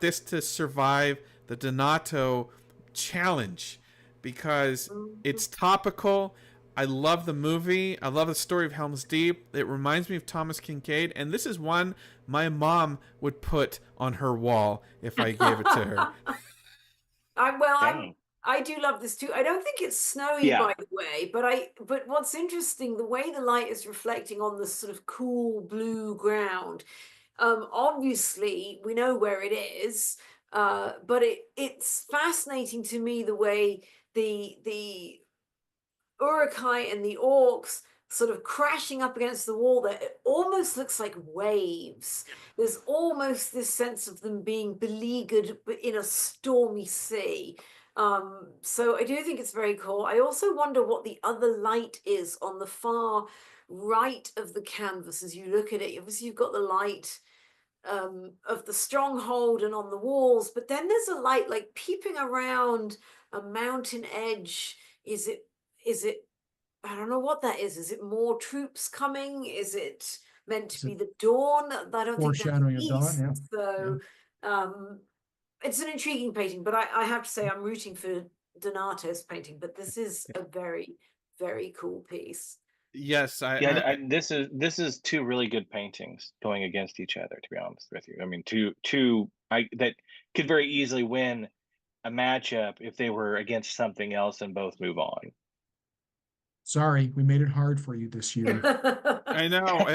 this to survive the Donato challenge because it's topical. I love the movie. I love the story of Helm's Deep. It reminds me of Thomas Kincaid, and this is one my mom would put on her wall if I gave it to her. I do love this too. I don't think it's snowy, by the way, but what's interesting, the way the light is reflecting on this sort of cool blue ground. Obviously we know where it is, but it's fascinating to me the way the Uruk-hai and the orcs sort of crashing up against the wall there. It almost looks like waves. There's almost this sense of them being beleaguered in a stormy sea. So I do think it's very cool. I also wonder what the other light is on the far right of the canvas as you look at it. Obviously you've got the light of the stronghold and on the walls, but then there's a light like peeping around a mountain edge. Is it, I don't know what that is. Is it more troops coming? Is it meant to be the dawn? I don't think that's Foreshadowing of dawn, east. yeah. So it's an intriguing painting, but I have to say I'm rooting for Donato's painting, but this is a very, very cool piece. Yes, this is two really good paintings going against each other, to be honest with you. I mean, two that could very easily win a matchup if they were against something else and both move on. Sorry, we made it hard for you this year. I know.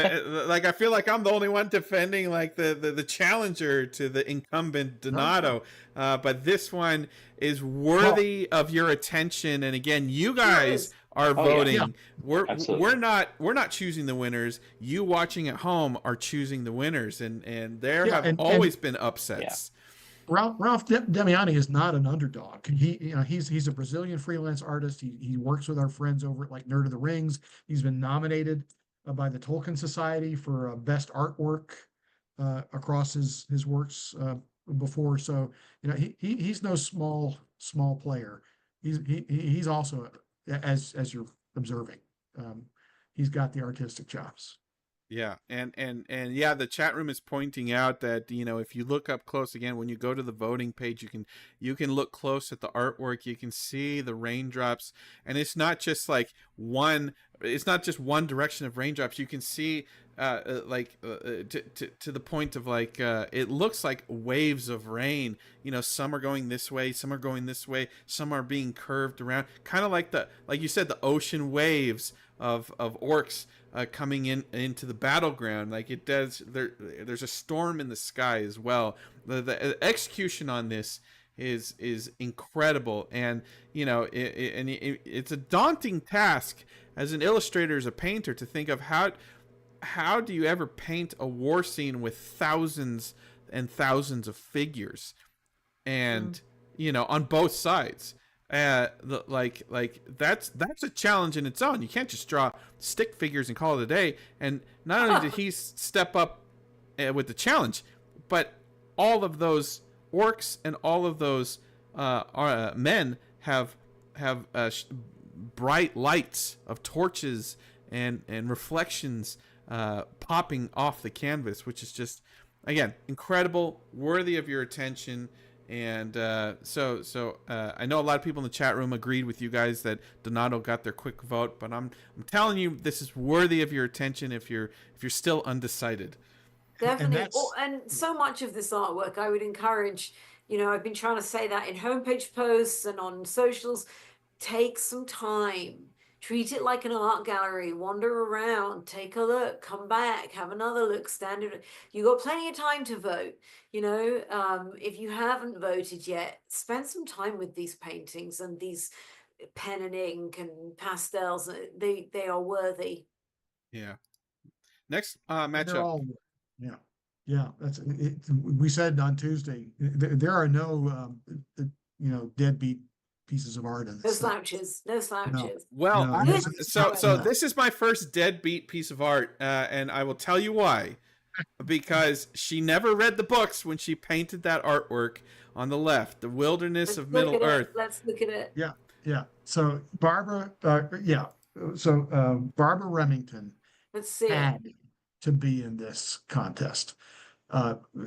Like I feel like I'm the only one defending like the challenger to the incumbent Donato, but this one is worthy of your attention. And again, you guys are voting. Yeah. We're not choosing the winners. You watching at home are choosing the winners, and there have always been upsets. Ralph Damiani is not an underdog. He's a Brazilian freelance artist. He works with our friends over at like Nerd of the Rings. He's been nominated by the Tolkien Society for best artwork across his works before. So he's no small player. He's also, as you're observing, he's got the artistic chops. Yeah, and yeah, the chat room is pointing out that, you know, if you look up close again when you go to the voting page, you can look close at the artwork. You can see the raindrops, and it's not just like one. It's not just one direction of raindrops. You can see to the point of like it looks like waves of rain. You know, some are going this way, some are going this way, some are being curved around, kind of like like you said, the ocean waves of orcs coming into the battleground. Like it does there's a storm in the sky as well. The execution on this is incredible, and you know it's a daunting task as an illustrator, as a painter, to think of how do you ever paint a war scene with thousands and thousands of figures, and you know, on both sides. Like that's a challenge in its own. You can't just draw stick figures and call it a day. And not only did he step up with the challenge, but all of those orcs and all of those men have bright lights of torches and reflections popping off the canvas, which is just, again, incredible, worthy of your attention. And so I know a lot of people in the chat room agreed with you guys that Donato got their quick vote, but I'm telling you, this is worthy of your attention if you're still undecided. Definitely. And so much of this artwork, I would encourage, you know, I've been trying to say that in homepage posts and on socials, take some time. Treat it like an art gallery. Wander around, take a look, come back, have another look, stand it. You got plenty of time to vote. You know, if you haven't voted yet, spend some time with these paintings and these pen and ink and pastels. They are worthy. Yeah. Next They're matchup. all, yeah, yeah. That's it. We said on Tuesday there are no deadbeat pieces of art in No this thing. slouches. No slouches. Well, No, so this is my first deadbeat piece of art, and I will tell you why. Because she never read the books when she painted that artwork on the left, the wilderness of Middle Earth. Let's look at it. Yeah, yeah. So Barbara, Barbara Remington Let's see had to be in this contest,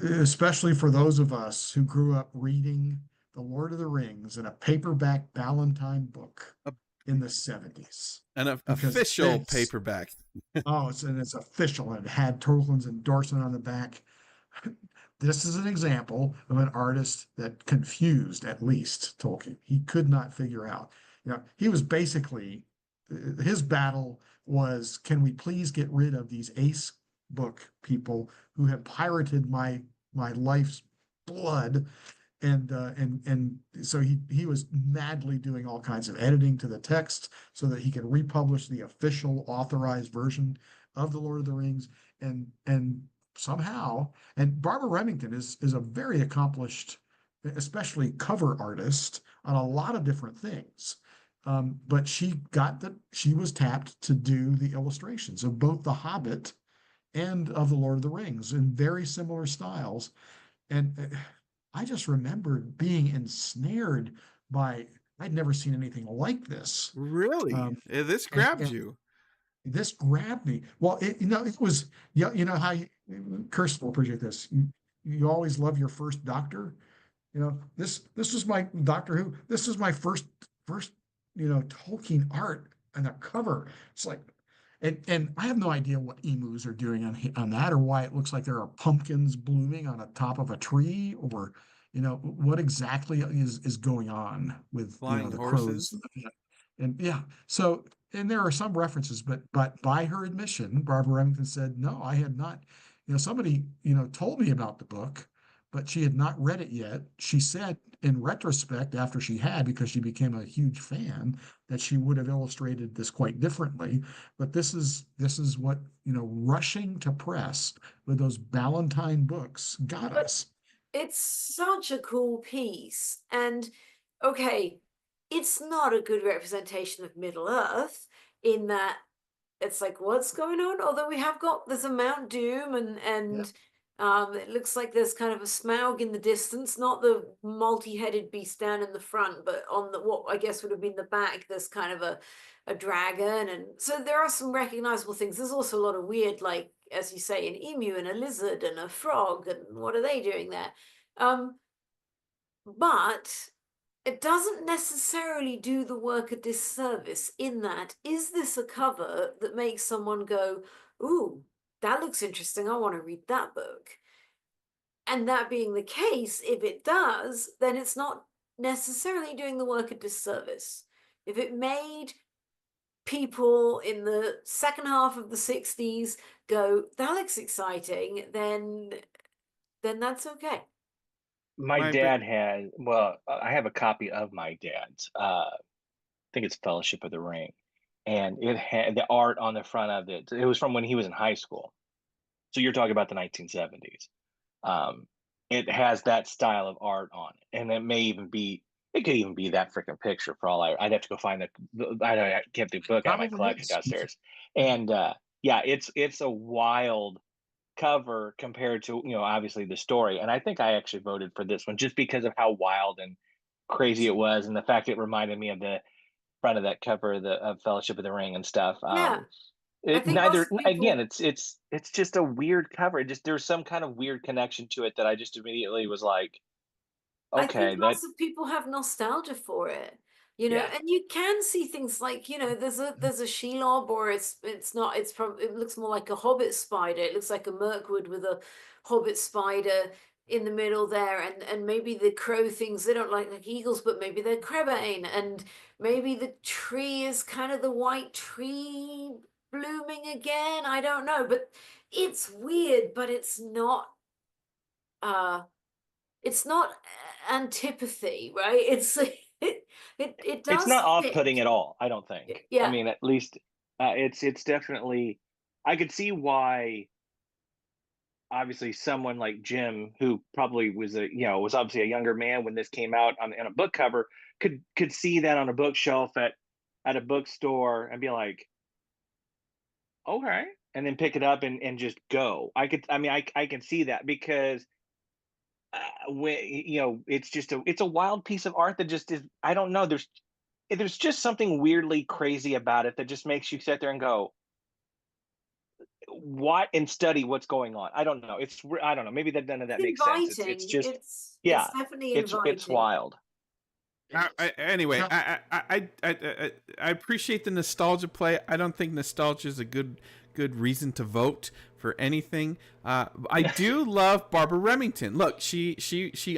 especially for those of us who grew up reading The Lord of the Rings in a paperback Ballantine book in the 70s. An official paperback. It's official, and it had Tolkien's endorsement on the back. This is an example of an artist that confused, at least, Tolkien. He could not figure out. You know, he was basically, his battle was, can we please get rid of these ace book people who have pirated my life's blood? And so he was madly doing all kinds of editing to the text so that he could republish the official authorized version of The Lord of the Rings. And somehow, and Barbara Remington is a very accomplished, especially cover artist on a lot of different things. But she was tapped to do the illustrations of both The Hobbit and of The Lord of the Rings in very similar styles. And I just remembered being ensnared by, I'd never seen anything like this. Really? This grabbed you. This grabbed me. Well, it was, you know how Kirsten will appreciate this. You always love your first Doctor. You know, this was my Doctor Who. This is my first, Tolkien art and a cover. It's like, and I have no idea what emus are doing on that, or why it looks like there are pumpkins blooming on the top of a tree, or what exactly is going on with flying the horses. crows. And so there are some references, but by her admission, Barbara Remington said, no, I had not. Somebody told me about the book, but she had not read it yet. She said in retrospect, after she had, because she became a huge fan, that she would have illustrated this quite differently. But this is what rushing to press with those Ballantine books got us. It's such a cool piece. And okay, it's not a good representation of Middle Earth in that it's like, what's going on? Although there's a Mount Doom and it looks like there's kind of a Smaug in the distance, not the multi-headed beast down in the front, but on what I guess would have been the back, there's kind of a dragon. And so there are some recognizable things. There's also a lot of weird, like as you say, an emu and a lizard and a frog, and what are they doing there? But it doesn't necessarily do the work a disservice in that, is this a cover that makes someone go, ooh, that looks interesting, I want to read that book? And that being the case, if it does, then it's not necessarily doing the work a disservice. If it made people in the second half of the 60s go, that looks exciting, then that's okay. My My dad had, well, I have a copy of my dad's. I think it's Fellowship of the Ring, and it had the art on the front of it. It was from when he was in high school. So you're talking about the 1970s. Um, it has that style of art on it, and it could even be that freaking picture for all I'd have to go find I kept the book out of my Probably collection is. downstairs, and yeah, it's a wild cover compared to, obviously the story. And I think I actually voted for this one just because of how wild and crazy it was, and the fact it reminded me of the front of that cover of Fellowship of the Ring and stuff. Yeah, I It think lots neither of again, people. it's just a weird cover. There's some kind of weird connection to it that I just immediately was like, I think okay, that lots of people have nostalgia for it, you know, yeah. and you can see things like, there's a Shelob, or it's not, it's probably, it looks more like a Hobbit spider. It looks like a Mirkwood with a Hobbit spider in the middle there, and maybe the crow things, they don't like eagles, but maybe they're Crebain, and maybe the tree is kind of the white tree blooming again. I don't know, but it's weird, but uh it's not antipathy, right? It It's does not off-putting fit. at all, I don't think. I Yeah. mean, at least it's definitely, I could see why obviously someone like Jim, who probably was obviously a younger man when this came out on a book cover, could see that on a bookshelf at a bookstore and be like, okay, and then pick it up and just go. I mean, I can see that because when it's a wild piece of art that just is. I don't know. There's just something weirdly crazy about it that just makes you sit there and go, what, and study what's going on. I don't know. I don't know. Maybe that none of It's that makes sense. It's inviting. just It's yeah. definitely It's inviting. wild. Anyway, So- I appreciate the nostalgia play. I don't think nostalgia is a good reason to vote for anything. I do love Barbara Remington. Look, she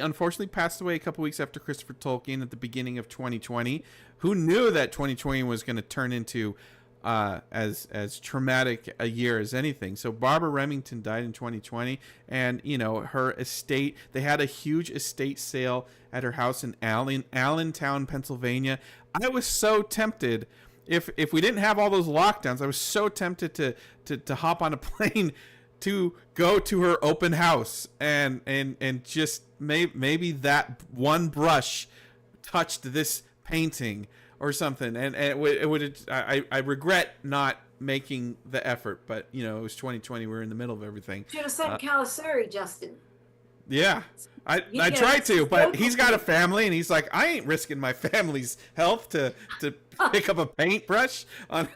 unfortunately passed away a couple weeks after Christopher Tolkien at the beginning of 2020. Who knew that 2020 was going to turn into as traumatic a year as anything? So Barbara Remington died in 2020, and her estate. They had a huge estate sale at her house in Allentown, Pennsylvania. I was so tempted. If we didn't have all those lockdowns, I was so tempted to hop on a plane to go to her open house and just maybe that one brush touched this painting or something, and it would I regret not making the effort, but it was 2020. We were in the middle of everything. Should have sent Calasuri, Justin. Yeah, I know, tried it's to, but local he's got a people. family, and he's like, I ain't risking my family's health to pick up a paintbrush on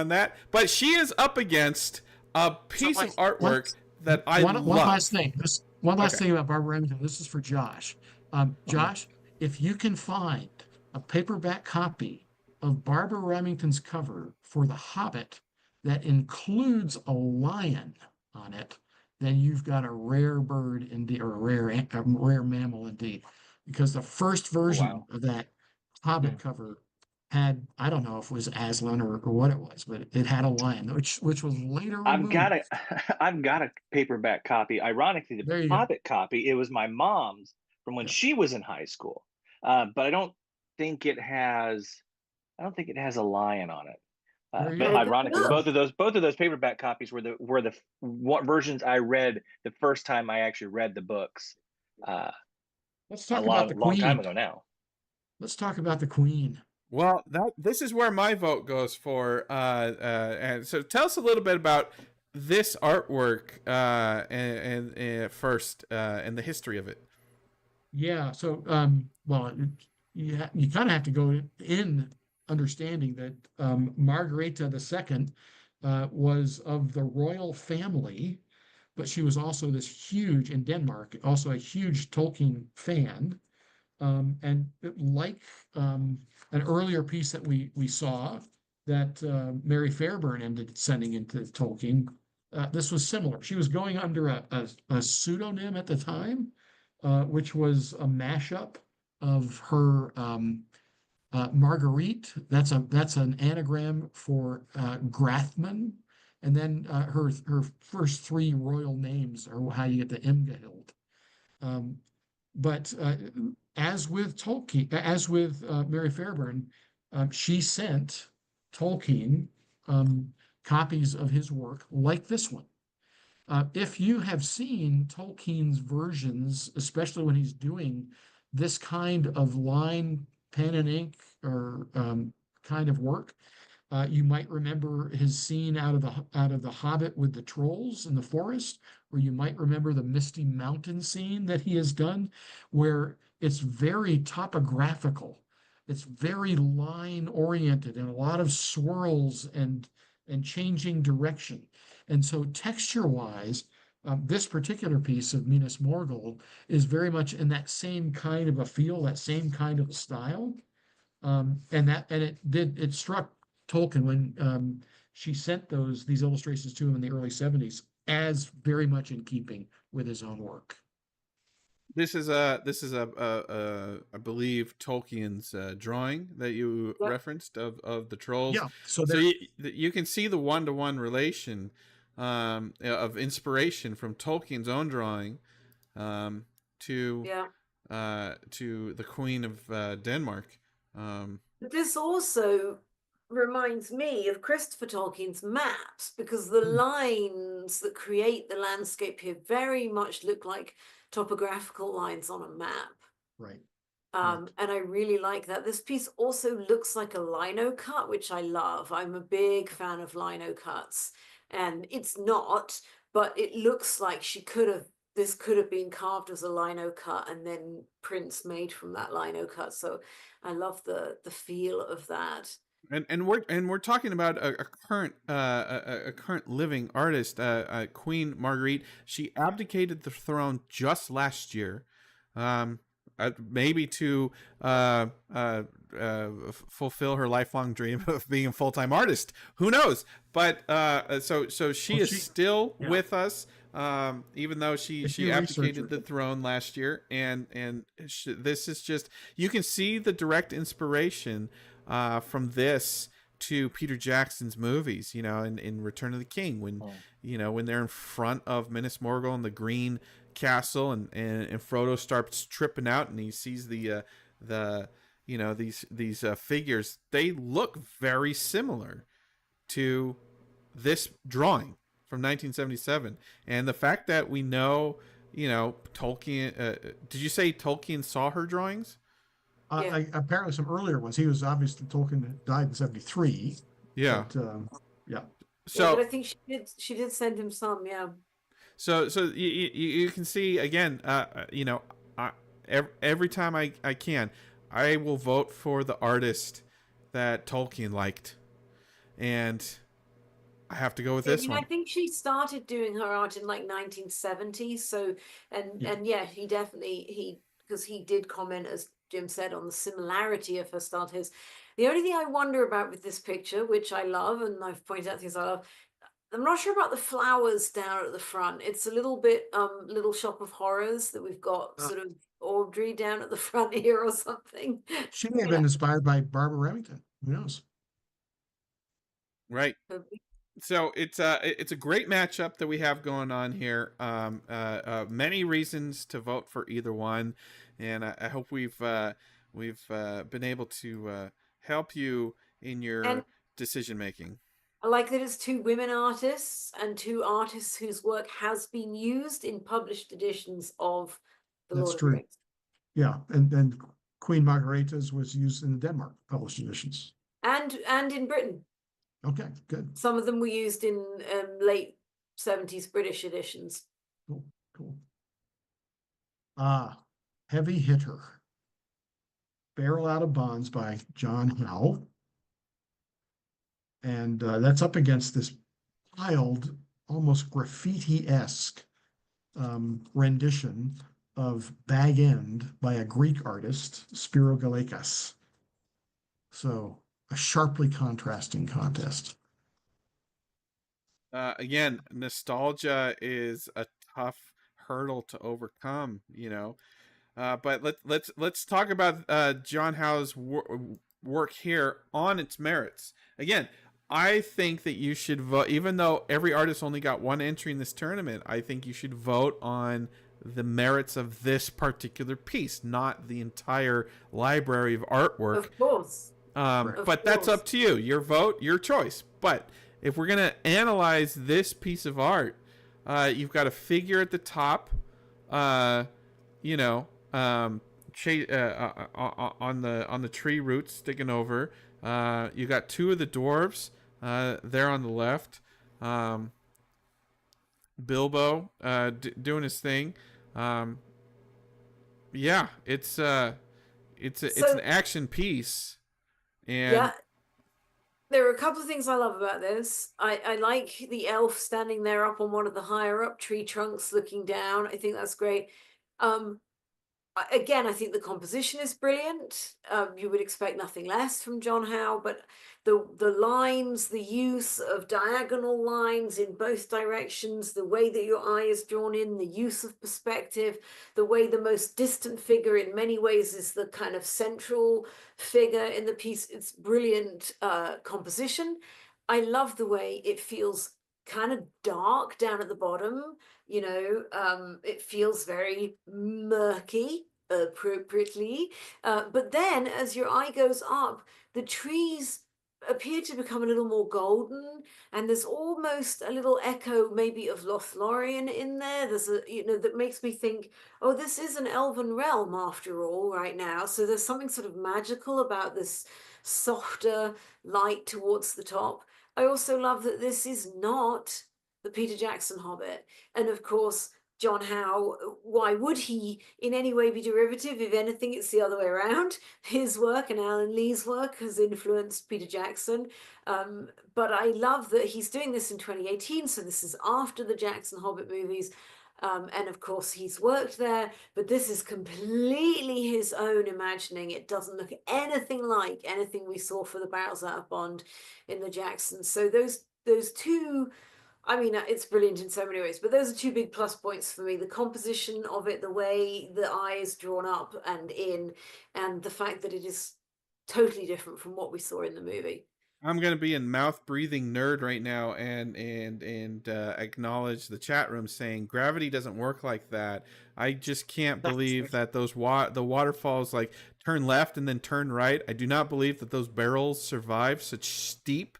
that. But she is up against a piece of artwork that I love. One last thing. One last Okay. thing about Barbara Remington. This is for Josh. Josh, if you can find a paperback copy of Barbara Remington's cover for The Hobbit that includes a lion on it, then you've got a rare bird indeed, or a rare mammal indeed. Because the first version wow. of that Hobbit cover had, I don't know if it was Aslan or what it was, but it had a lion, which was later I've got removed. I've got a paperback copy. Ironically, the There you go. Hobbit copy, it was my mom's from when Yeah. she was in high school. But I don't think it has a lion on it. There you But go. ironically, Look. both of those paperback copies were the what versions I read the first time I actually read the books. Let's A talk about the long time Queen. ago now. Let's talk about the Queen. Well, this is where my vote goes for. And so tell us a little bit about this artwork and first and the history of it. Yeah. So, well, you kind of have to go in understanding that Margareta II was of the royal family, but she was also this huge, in Denmark, also a huge Tolkien fan. And like an earlier piece that we saw that Mary Fairburn ended sending into Tolkien, this was similar. She was going under a pseudonym at the time, which was a mashup of her Marguerite. That's an anagram for Grathman, and then her first three royal names are how you get the Imgehild. Um, but as with Tolkien, as with Mary Fairburn, she sent Tolkien copies of his work like this one. If you have seen Tolkien's versions, especially when he's doing this kind of line pen and ink or kind of work, you might remember his scene out of the Hobbit with the trolls in the forest, or you might remember the Misty Mountain scene that he has done, where it's very topographical, it's very line oriented, and a lot of swirls and changing direction. And so texture wise, this particular piece of Minas Morgul is very much in that same kind of a feel, that same kind of a style. It struck Tolkien when she sent these illustrations to him in the early 70s as very much in keeping with his own work. This is I believe Tolkien's drawing that you referenced of the trolls. Yeah, so you can see the one-to-one relation of inspiration from Tolkien's own drawing to the Queen of Denmark. But this also reminds me of Christopher Tolkien's maps, because the lines that create the landscape here very much look like topographical lines on a map. Right. And I really like that. This piece also looks like a lino cut, which I love. I'm a big fan of lino cuts, and it's not, but it looks like this could have been carved as a lino cut and then prints made from that lino cut. So I love the feel of that. And we're talking about a current living artist, Queen Marguerite. She abdicated the throne just last year, maybe to fulfill her lifelong dream of being a full-time artist. Who knows? But so she is still with us, even though she abdicated the throne last year. And this is just, you can see the direct inspiration from this to Peter Jackson's movies, in Return of the King, when when they're in front of Minas Morgul and the green castle, and Frodo starts tripping out and he sees these figures. They look very similar to this drawing from 1977, and the fact that we know, Tolkien. Did you say Tolkien saw her drawings? Apparently some earlier ones. He was obviously Tolkien died in 73. Yeah. But, So but I think she did send him some, So you can see again, every time I can, I will vote for the artist that Tolkien liked, and I have to go with this one. I think she started doing her art in like 1970. So he definitely because he did comment, as Jim said, on the similarity of her style to his. The only thing I wonder about with this picture, which I love, and I've pointed out things I love, I'm not sure about the flowers down at the front. It's a little bit Little Shop of Horrors that we've got sort of Audrey down at the front here or something. She may have been inspired by Barbara Remington. Who knows? Right. So it's a great matchup that we have going on here. Many reasons to vote for either one, and I hope we've been able to help you in your decision making. I like that it's two women artists and two artists whose work has been used in published editions of The Lord of the Rings. Yeah, and Queen Margarita's was used in the Denmark published editions. And in Britain. Okay, good. Some of them were used in late 70s British editions. Cool. Heavy Hitter. Barrel Out of Bonds by John Howe. And that's up against this wild, almost graffiti-esque rendition of Bag End by a Greek artist, Spiro Galekas. So a sharply contrasting contest. Again, nostalgia is a tough hurdle to overcome, but let's talk about John Howe's work here on its merits. Again, I think that you should vote, even though every artist only got one entry in this tournament. I think you should vote on the merits of this particular piece, not the entire library of artwork. Of course. But that's up to you. Your vote, your choice. But if we're gonna analyze this piece of art, you've got a figure at the top, on the tree roots sticking over. You got two of the dwarves there on the left. Bilbo doing his thing. Yeah, it's an action piece, and yeah, there are a couple of things I love about this. I like the elf standing there up on one of the higher up tree trunks looking down. I think that's great. Again, I think the composition is brilliant. You would expect nothing less from John Howe, but the lines, the use of diagonal lines in both directions, the way that your eye is drawn in, the use of perspective, the way the most distant figure in many ways is the kind of central figure in the piece. It's brilliant composition. I love the way it feels kind of dark down at the bottom. It feels very murky appropriately. But then as your eye goes up, the trees appear to become a little more golden, and there's almost a little echo maybe of Lothlorien in there. There's that makes me think, oh, this is an elven realm after all right now. So there's something sort of magical about this softer light towards the top. I also love that this is not the Peter Jackson Hobbit. And of course, John Howe, why would he in any way be derivative? If anything, it's the other way around. His work and Alan Lee's work has influenced Peter Jackson. But I love that he's doing this in 2018. So this is after the Jackson Hobbit movies. And of course, he's worked there, but this is completely his own imagining. It doesn't look anything like anything we saw for the Barrels Out of Bond in the Jacksons. So those two, I mean, it's brilliant in so many ways, but those are two big plus points for me. The composition of it, the way the eye is drawn up and in, and the fact that it is totally different from what we saw in the movie. I'm gonna be a mouth breathing nerd right now and acknowledge the chat room saying gravity doesn't work like that. I just can't believe that the waterfalls like turn left and then turn right. I do not believe that those barrels survive such steep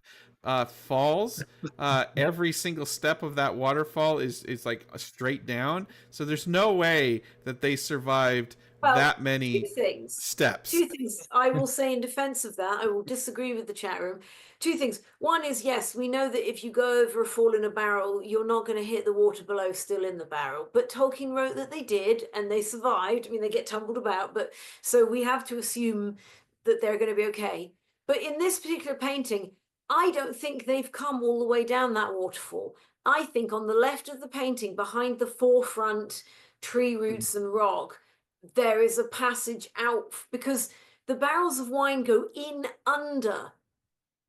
falls. Every single step of that waterfall is like a straight down. So there's no way that they survived that many steps. Two things I will say in defense of that. I will disagree with the chat room. Two things. One is, yes, we know that if you go over a fall in a barrel, you're not going to hit the water below still in the barrel. But Tolkien wrote that they did, and they survived. I mean, they get tumbled about, but so we have to assume that they're going to be okay. But in this particular painting, I don't think they've come all the way down that waterfall. I think on the left of the painting, behind the forefront tree roots and rock, there is a passage out, because the barrels of wine go in under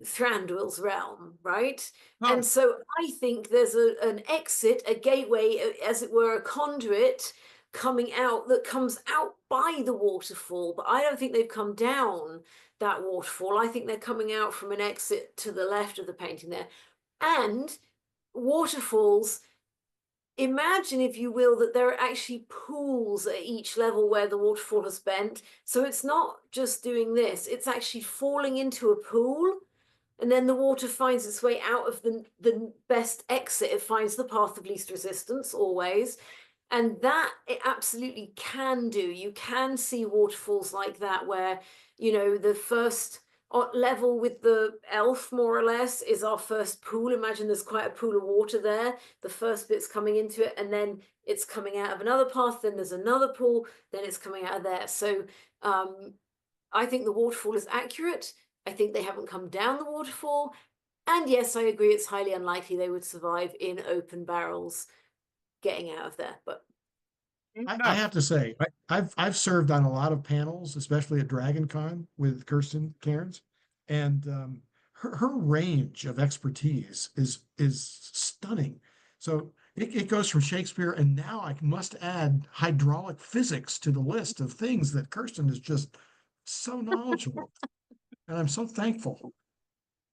Thranduil's realm, right? Oh. And so I think there's an exit, a gateway, as it were, a conduit coming out that comes out by the waterfall, but I don't think they've come down that waterfall. I think they're coming out from an exit to the left of the painting there. And waterfalls, imagine, if you will, that there are actually pools at each level where the waterfall has bent. So it's not just doing this, it's actually falling into a pool, and then the water finds its way out of the best exit. It finds the path of least resistance always. And that it absolutely can do. You can see waterfalls like that where, the first level with the elf, more or less, is our first pool. Imagine there's quite a pool of water there. The first bit's coming into it, and then it's coming out of another path. Then there's another pool. Then it's coming out of there. So I think the waterfall is accurate. I think they haven't come down the waterfall. And yes, I agree, it's highly unlikely they would survive in open barrels getting out of there. But I have to say, I've served on a lot of panels, especially at Dragon Con with Kirsten Cairns, and her range of expertise is stunning. So it goes from Shakespeare, and now I must add hydraulic physics to the list of things that Kirsten is just so knowledgeable, and I'm so thankful.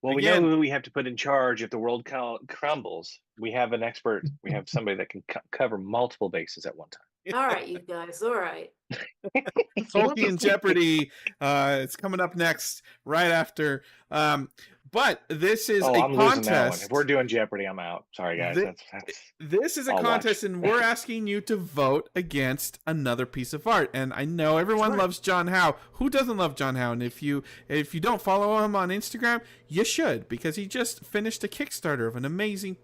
Well, we Again- know who we have to put in charge if the world crumbles. We have an expert. We have somebody that can cover multiple bases at one time. all right, you guys, all right. Tolkien Jeopardy. It's coming up next, right after. But this is a I'm losing that one. contest. If we're doing Jeopardy, I'm out. Sorry, guys. This is a I'll contest, watch. and we're asking you to vote against another piece of art. And I know everyone right. loves John Howe. Who doesn't love John Howe? And if you don't follow him on Instagram, you should, because he just finished a Kickstarter of an amazing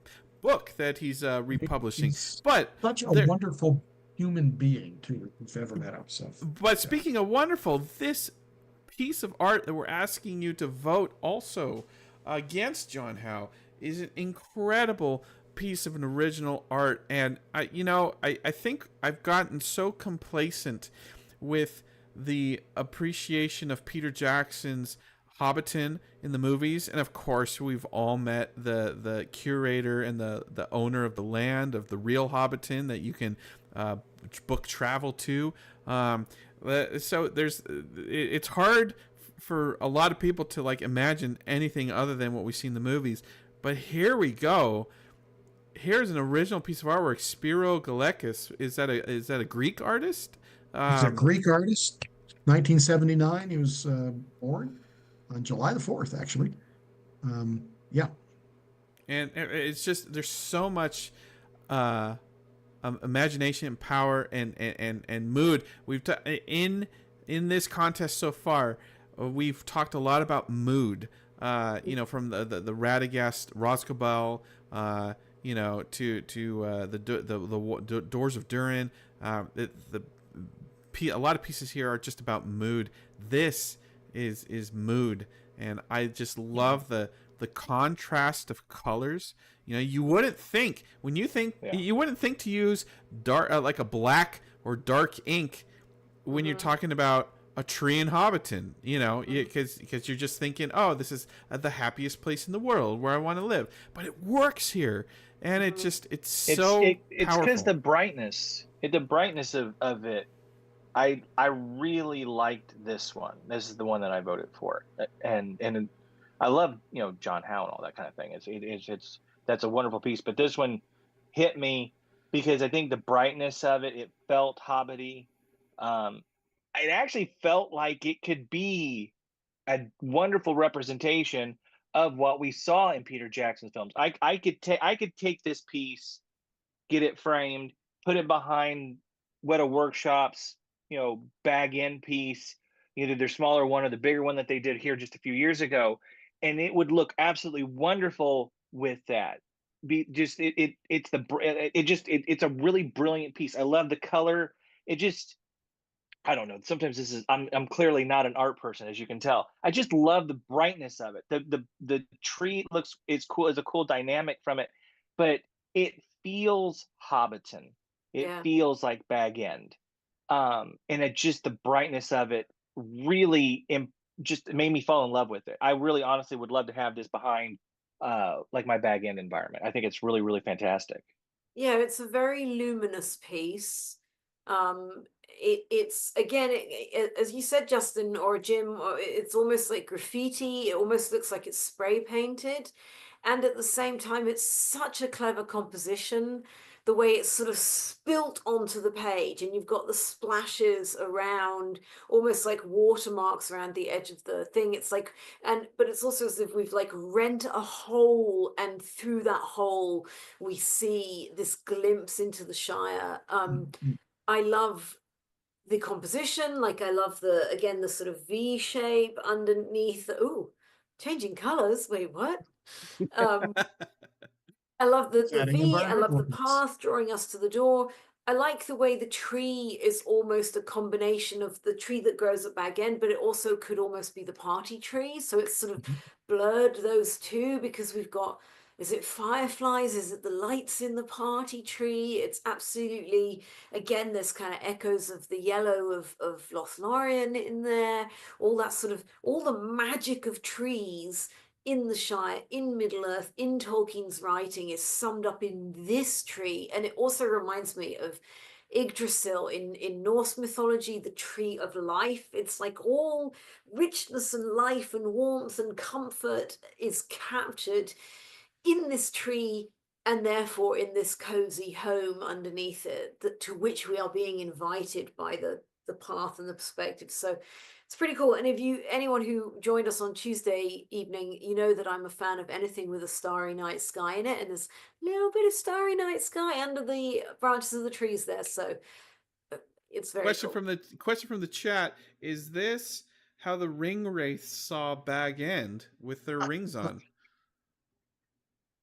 book that he's republishing. He's But such a wonderful human being too, if ever met him. So, But speaking of wonderful, this piece of art that we're asking you to vote also against John Howe is an incredible piece of an original art. And I think I've gotten so complacent with the appreciation of Peter Jackson's Hobbiton in the movies, and of course we've all met the curator and the owner of the land of the real Hobbiton that you can book travel to. So it's hard for a lot of people to like imagine anything other than what we see in the movies. But here we go. Here's an original piece of artwork. Spiro Galekis. Is that a Greek artist? he's a Greek artist. 1979. He was born on July the 4th, actually. Yeah. And it's just, there's so much imagination and power and mood. We've in this contest so far, we've talked a lot about mood. From the Radagast Roscobel, to the Doors of Durin. A lot of pieces here are just about mood. This is mood, and I just love the contrast of colors. You wouldn't think you wouldn't think to use dark like a black or dark ink when you're talking about a tree in Hobbiton, because you're just thinking, oh, this is the happiest place in the world where I want to live. But it works here, and it's so it's powerful. because the brightness of it. I really liked this one. This is the one that I voted for, and I love John Howe and all that kind of thing. It's that's a wonderful piece. But this one hit me because I think the brightness of it felt hobbity. It actually felt like it could be a wonderful representation of what we saw in Peter Jackson's films. I could take this piece, get it framed, put it behind Weta Workshop's bag end piece, either their smaller one or the bigger one that they did here just a few years ago, and it would look absolutely wonderful with that. It's a really brilliant piece. I love the color. I don't know. Sometimes I'm clearly not an art person, as you can tell. I just love the brightness of it. The tree it's cool. It's a cool dynamic from it, but it feels Hobbiton. It feels like Bag End. And the brightness of it really just made me fall in love with it. I really honestly would love to have this behind like my Bag End environment. I think it's really, really fantastic. Yeah, it's a very luminous piece. It's again, as you said, Justin or Jim, it's almost like graffiti. It almost looks like it's spray painted, and at the same time, it's such a clever composition. The way it's sort of spilt onto the page, and you've got the splashes around, almost like watermarks around the edge of the thing. It's like, but it's also as if we've like rent a hole, and through that hole we see this glimpse into the Shire. I love the composition. Like I love the sort of V shape underneath. Ooh, changing colors. Wait, what? I love the V. I love the path drawing us to the door. I like the way the tree is almost a combination of the tree that grows at Bag End, but it also could almost be the party tree. So it's sort of Mhm. blurred those two because we've got, is it fireflies? Is it the lights in the party tree? It's absolutely, again, there's kind of echoes of the yellow of Lothlorien in there, all that sort of, all the magic of trees in the Shire, in Middle Earth, in Tolkien's writing is summed up in this tree. And it also reminds me of Yggdrasil in Norse mythology, the tree of life. It's like all richness and life and warmth and comfort is captured in this tree and therefore in this cozy home underneath it, that to which we are being invited by the path and the perspective. So it's pretty cool. And if you, anyone who joined us on Tuesday evening, you know that I'm a fan of anything with a starry night sky in it, and there's a little bit of starry night sky under the branches of the trees there. So it's very Question cool. from the chat: is this how the ring wraiths saw Bag End with their rings on?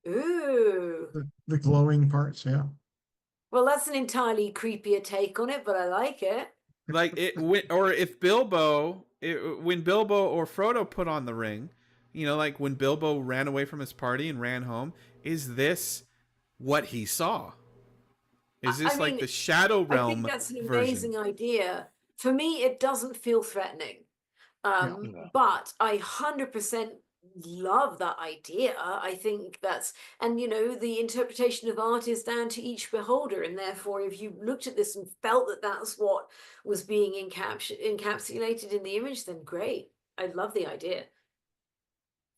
Ooh. The glowing parts, yeah. Well, that's an entirely creepier take on it, but I like it. Like it, or if Bilbo, when Bilbo or Frodo put on the ring, you know, like when Bilbo ran away from his party and ran home, is this what he saw? Is I this like mean, the Shadow I think Realm that's an version? amazing idea. For me, it doesn't feel threatening. Yeah. But I 100% love that idea. I think that's, and you know, the interpretation of art is down to each beholder. And therefore, if you looked at this and felt that that's what was being encapsulated in the image, then great. I love the idea.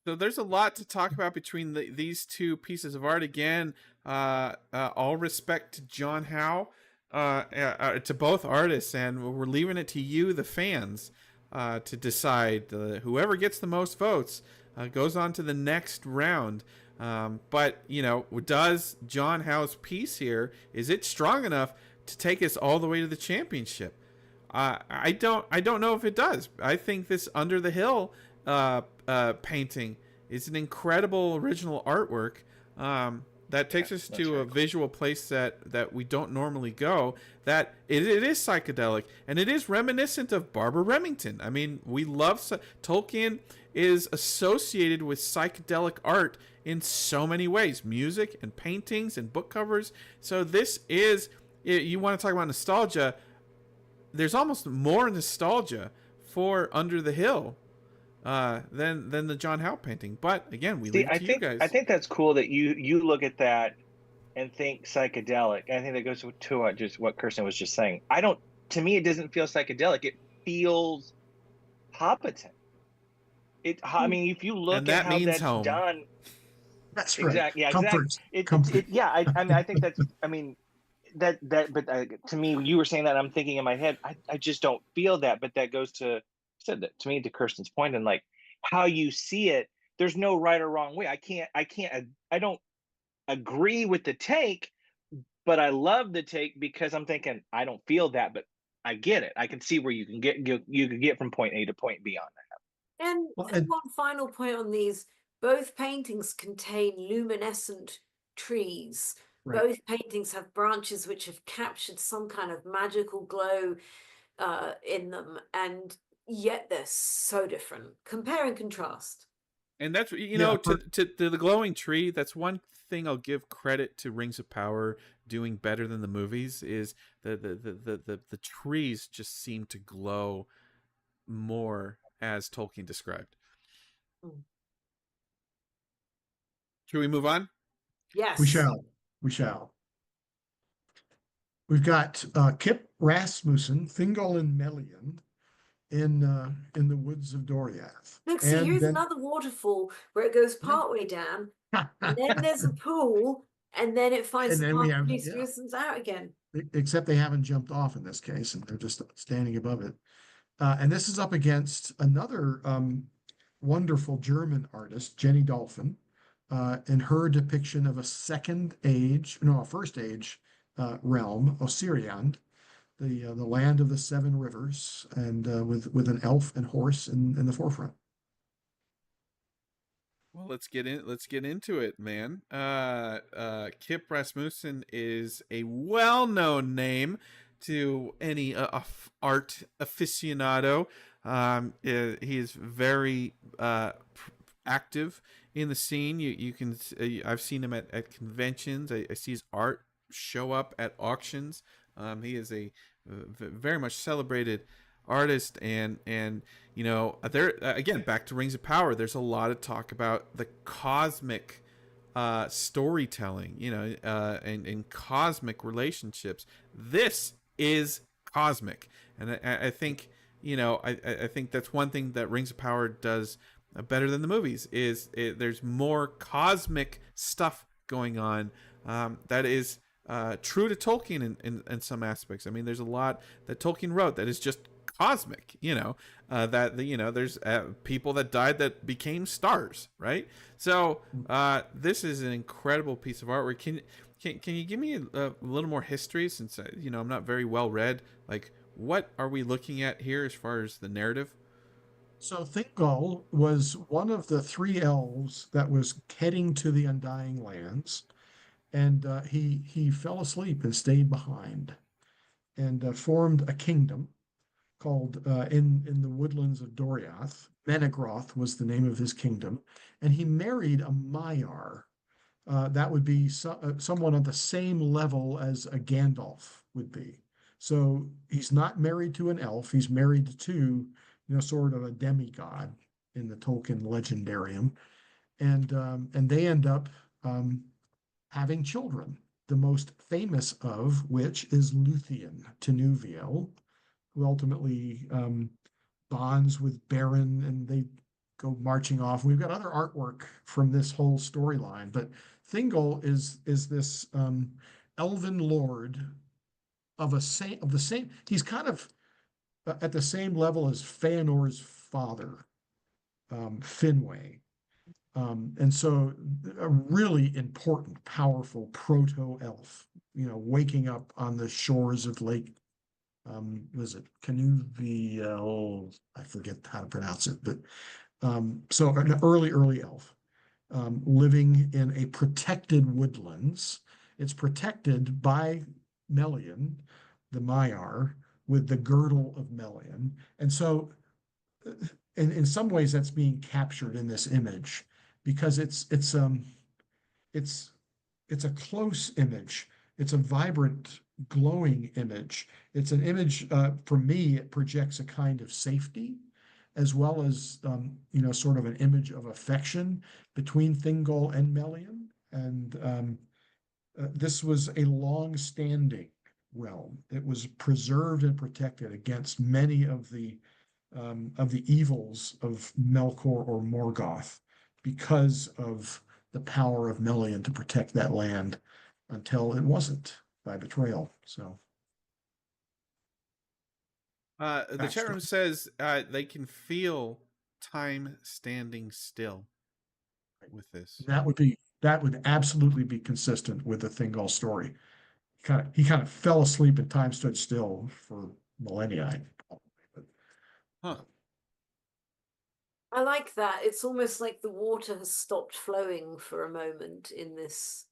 So there's a lot to talk about between these two pieces of art. Again, all respect to John Howe, to both artists, and we're leaving it to you, the fans, to decide. Whoever gets the most votes goes on to the next round. But you know, does John Howe's piece here, is it strong enough to take us all the way to the championship? I don't know if it does. I think this Under the Hill painting is an incredible original artwork that takes us to a visual place that we don't normally go. That it is psychedelic, and it is reminiscent of Barbara Remington. I mean, we love Tolkien is associated with psychedelic art in so many ways, music and paintings and book covers. So this is, you want to talk about nostalgia, there's almost more nostalgia for Under the Hill than the John Howe painting. But again, we leave it to you guys. I think that's cool that you look at that and think psychedelic. I think that goes to just what Kirsten was just saying. I don't. To me, it doesn't feel psychedelic. It feels Hobbiton. I mean, if you look and at that how means that's home. done, That's exactly. right. Yeah, Comfort. exactly. Comfort. Yeah. I mean, I think that's. I mean, that. But to me, you were saying that, I'm thinking in my head, I just don't feel that. But that goes to said that to me, to Kirsten's point, and like how you see it. There's no right or wrong way. I don't agree with the take, but I love the take because I'm thinking I don't feel that, but I get it. I can see where you can get from point A to point B on that. And Well, one final point on these, both paintings contain luminescent trees. right. Both paintings have branches which have captured some kind of magical glow in them, and yet they're so different. Compare and contrast. And that's, you Yeah, know, to the glowing tree, that's one thing I'll give credit to Rings of Power doing better than the movies, is the trees just seem to glow more as Tolkien described. Mm. Should we move on? Yes. We shall. We shall. We've got Kip Rasmussen, Thingol and Melian in the woods of Doriath. Look, see, And here's then, another waterfall where it goes partway down, and then there's a pool, and then it finds and the then we path have, and yeah, loosens out again. except they haven't jumped off in this case, and they're just standing above it. And this is up against another wonderful German artist, Jenny Dolphin, in her depiction of a first age realm, Osiriand, the land of the seven rivers, and with an elf and horse in the forefront. Well, let's get into it, man. Kip Rasmussen is a well-known name to any art aficionado. He is very active in the scene. You can I've seen him at conventions. I see his art show up at auctions. He is a very much celebrated artist, and you know, there again, back to Rings of Power, there's a lot of talk about the cosmic storytelling, you know, and cosmic relationships. This is cosmic, and I think, you know, I think that's one thing that Rings of Power does better than the movies is there's more cosmic stuff going on, that is true to Tolkien in some aspects. I mean, there's a lot that Tolkien wrote that is just cosmic, you know, you know, there's people that died that became stars, right? So this is an incredible piece of artwork. Can you give me a little more history, since you know, I'm not very well read? Like, what are we looking at here as far as the narrative? So Thingol was one of the three elves that was heading to the Undying Lands, and he fell asleep and stayed behind, and formed a kingdom called in the woodlands of Doriath. Menegroth was the name of his kingdom, and he married a Maiar. That would be someone on the same level as a Gandalf would be. So he's not married to an elf; he's married to, you know, sort of a demigod in the Tolkien legendarium, and they end up having children. The most famous of which is Luthien Tinuviel, who ultimately bonds with Beren, and they go marching off. We've got other artwork from this whole storyline, but Thingol is this elven lord of the same. He's kind of at the same level as Feanor's father, Finwë. And so a really important, powerful proto-elf, you know, waking up on the shores of Lake, was it Canuviel? I forget how to pronounce it, but so an early elf, living in a protected woodlands. It's protected by Melian, the Maiar, with the girdle of Melian. And so in some ways that's being captured in this image, because it's it's a close image. It's a vibrant, glowing image. It's an image, for me, it projects a kind of safety, as well as, you know, sort of an image of affection between Thingol and Melian. And this was a long-standing realm. It was preserved and protected against many of the evils of Melkor or Morgoth, because of the power of Melian to protect that land until it wasn't by betrayal. So The chat room says they can feel time standing still with this. that would absolutely be consistent with the Thingol story. He kind of fell asleep and time stood still for millennia. Huh. I like that. It's almost like the water has stopped flowing for a moment in this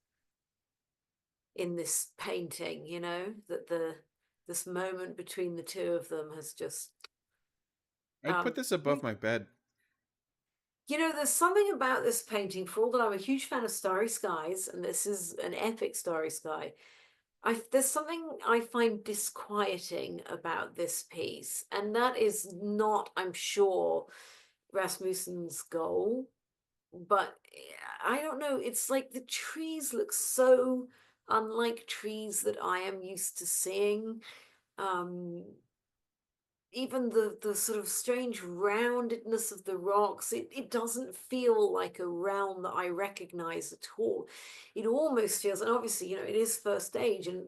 painting, you know, that this moment between the two of them has just I'd put this above my bed. You know, there's something about this painting, for all that I'm a huge fan of Starry Skies, and this is an epic Starry Sky. There's something I find disquieting about this piece, and that is not, I'm sure, Rasmussen's goal, but I don't know. It's like the trees look so unlike trees that I am used to seeing. Even the sort of strange roundedness of the rocks, it doesn't feel like a realm that I recognize at all. It almost feels, and obviously, you know, it is first age, and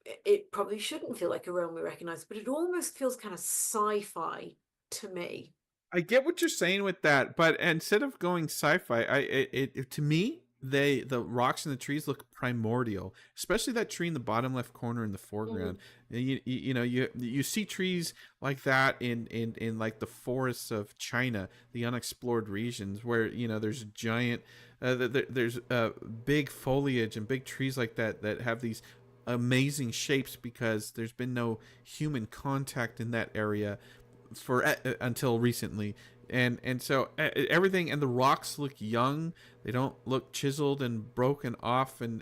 it probably shouldn't feel like a realm we recognize, but it almost feels kind of sci-fi to me. I get what you're saying with that, but instead of going sci-fi, to me, the rocks and the trees look primordial, especially that tree in the bottom left corner in the foreground. You see trees like that in like the forests of China, the unexplored regions where there's giant there's big foliage and big trees like that have these amazing shapes because there's been no human contact in that area for until recently. And so everything, and the rocks look young. They don't look chiseled and broken off, and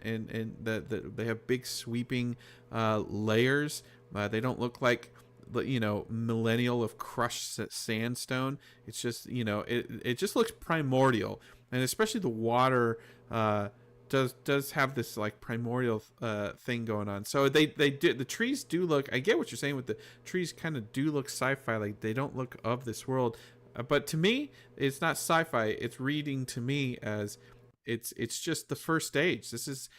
they have big sweeping layers. They don't look like millennial of crushed sandstone. It's just it just looks primordial, and especially the water does have this like primordial thing going on. So they do, the trees do look, I get what you're saying with the trees, kind of do look sci-fi, like they don't look of this world. But to me, it's not sci-fi. It's reading to me as it's just the first stage. This is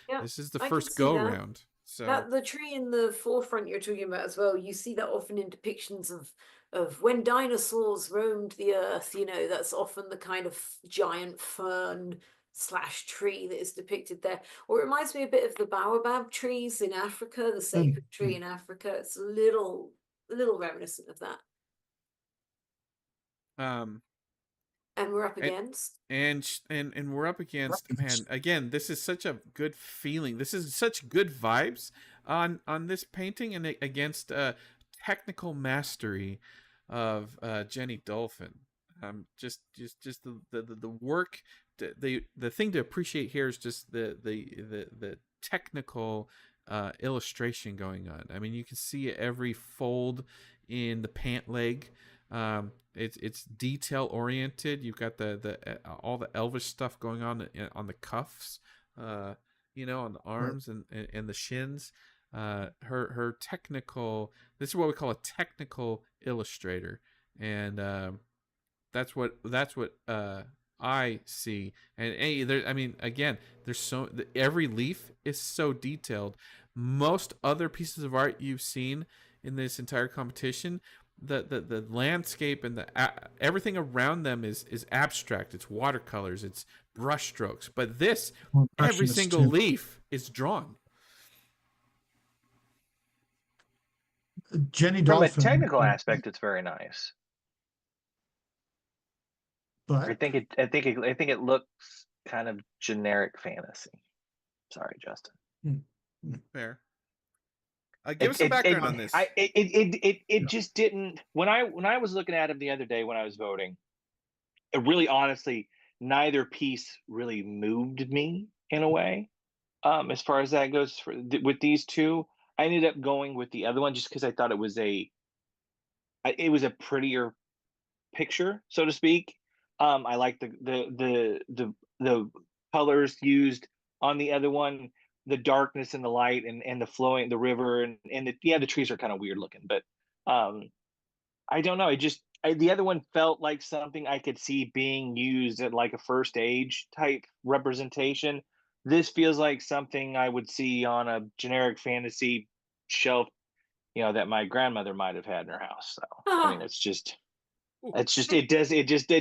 the first go round. So that the tree in the forefront you're talking about as well, you see that often in depictions of when dinosaurs roamed the earth. That's often the kind of giant fern / tree that is depicted there. Or it reminds me a bit of the baobab trees in Africa, the sacred tree in Africa. It's a little reminiscent of that. And we're up against and we're up against, man, again, this is such a good feeling. This is such good vibes on this painting, and against technical mastery of Jenny Dolphin. Just the work. The thing to appreciate here is just the technical illustration going on. I mean, you can see every fold in the pant leg. It's detail oriented. You've got the all the Elvish stuff going on the cuffs, on the arms and the shins. Her technical. This is what we call a technical illustrator, and that's what I see. And there, I mean, again, there's every leaf is so detailed. Most other pieces of art you've seen in this entire competition, the landscape and everything around them is abstract. It's watercolors, it's brush strokes. But this, every single leaf is drawn. Jenny Dolphin. From a technical aspect, it's very nice. But I think it looks kind of generic fantasy. Sorry, Justin. Fair. Give us some background on this. It just didn't. When I was looking at it the other day when I was voting, it really, honestly, neither piece really moved me in a way. As far as that goes, with these two, I ended up going with the other one just because I thought it was a prettier picture, so to speak. I like the colors used on the other one, the darkness and the light and the flowing, the river and the trees are kind of weird looking, but I don't know. The other one felt like something I could see being used at like a first age type representation. This feels like something I would see on a generic fantasy shelf, that my grandmother might have had in her house. So I mean, it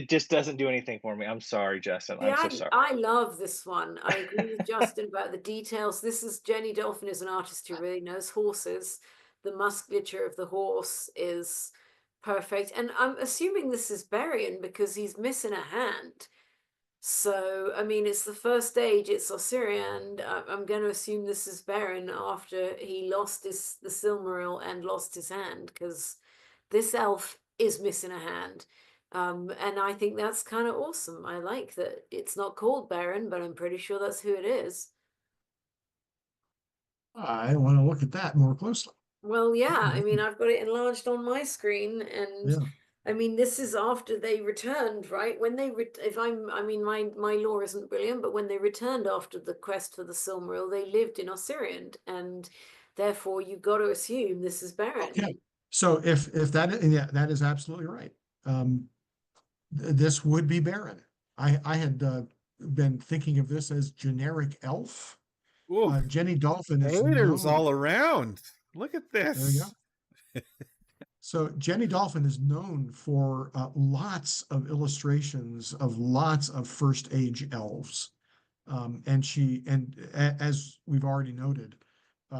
just doesn't do anything for me. I'm sorry, Justin. Yeah, I'm so sorry. I love this one. I agree with Justin about the details. This is Jenny Dolphin is an artist who really knows horses. The musculature of the horse is perfect. And I'm assuming this is Berian because he's missing a hand. So, I mean, it's the first stage, it's Osirian. I'm going to assume this is Berian after he lost the Silmaril and lost his hand, because this elf is missing a hand. And I think that's kind of awesome. I like that it's not called Berian, but I'm pretty sure that's who it is. I want to look at that more closely. Well, yeah, I mean, I've got it enlarged on my screen, and Yeah. I mean, this is after they returned, right? When they, my lore isn't brilliant, but when they returned after the quest for the Silmaril, they lived in Osirian, and therefore you've got to assume this is Berian. Okay. So if that that is absolutely right. This would be Berian. I had been thinking of this as generic elf. Jenny Dolphin is haters all around. Look at this. There you go. So Jenny Dolphin is known for lots of illustrations of lots of first age elves. As we've already noted,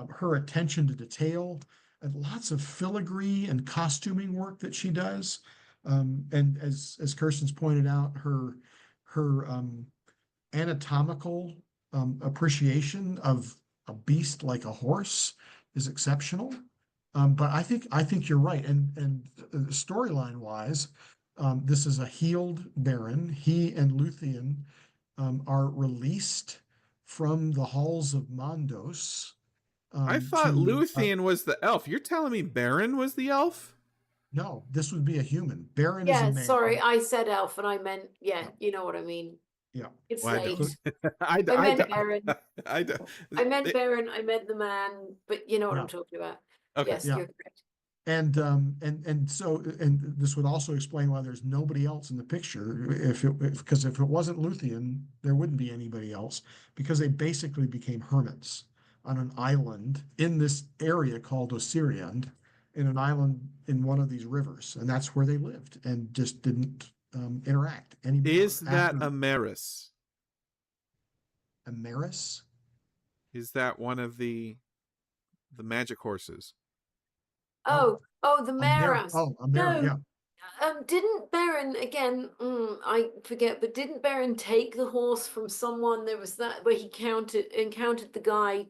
her attention to detail and lots of filigree and costuming work that she does. And as Kirsten's pointed out, her anatomical appreciation of a beast like a horse is exceptional. But I think you're right. And storyline wise, this is a healed Baron. He and Luthien are released from the halls of Mondos. I thought Luthien was the elf. You're telling me Baron was the elf? No, this would be a human. Baron is a Yeah, man. sorry, I said elf and I meant, yeah, you know what I mean. Yeah. It's Well, late. I I meant Baron. I I meant Baron, I meant the man, but you know what Yeah. I'm talking about. Okay. Yes, Yeah. you're correct. And this would also explain why there's nobody else in the picture. Because if it wasn't Luthien, there wouldn't be anybody else, because they basically became hermits on an island in this area called Osiriand, in an island in one of these rivers, and that's where they lived and just didn't interact anymore. Is that after Ameris? Ameris? Is that one of the magic horses? Oh, the Maras. Amera, yeah. Didn't Baron again? I forget, but didn't Baron take the horse from someone? There was that where he encountered the guy.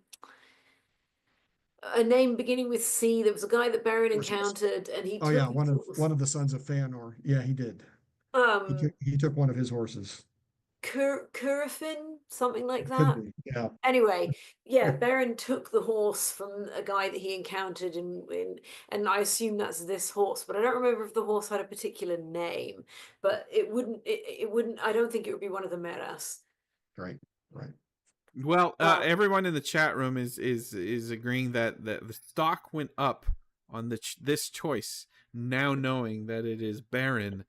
A name beginning with C. There was a guy that Baron encountered, and he Oh took yeah, his horse. one of the sons of Feanor. Yeah, he did. He took one of his horses. Curafin, something like Could that. be, yeah. Anyway, yeah, Baron took the horse from a guy that he encountered and I assume that's this horse, but I don't remember if the horse had a particular name. But it wouldn't. I don't think it would be one of the Meras. Right, right. Well, everyone in the chat room is agreeing that the stock went up on this choice, now knowing that it is Baron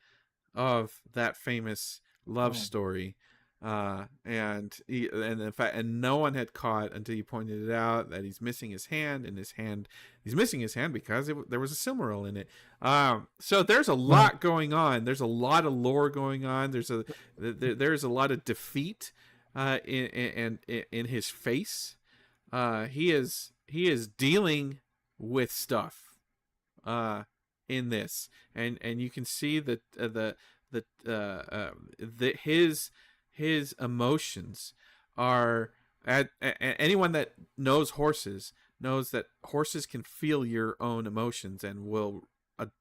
of that famous love story, and in fact, and no one had caught until you pointed it out that he's missing his hand, and he's missing his hand because there was a Silmaril in it. So there's a lot going on. There's a lot of lore going on. There's a lot of defeat in his face. He is dealing with stuff in this, and you can see that his emotions are anyone that knows horses knows that horses can feel your own emotions and will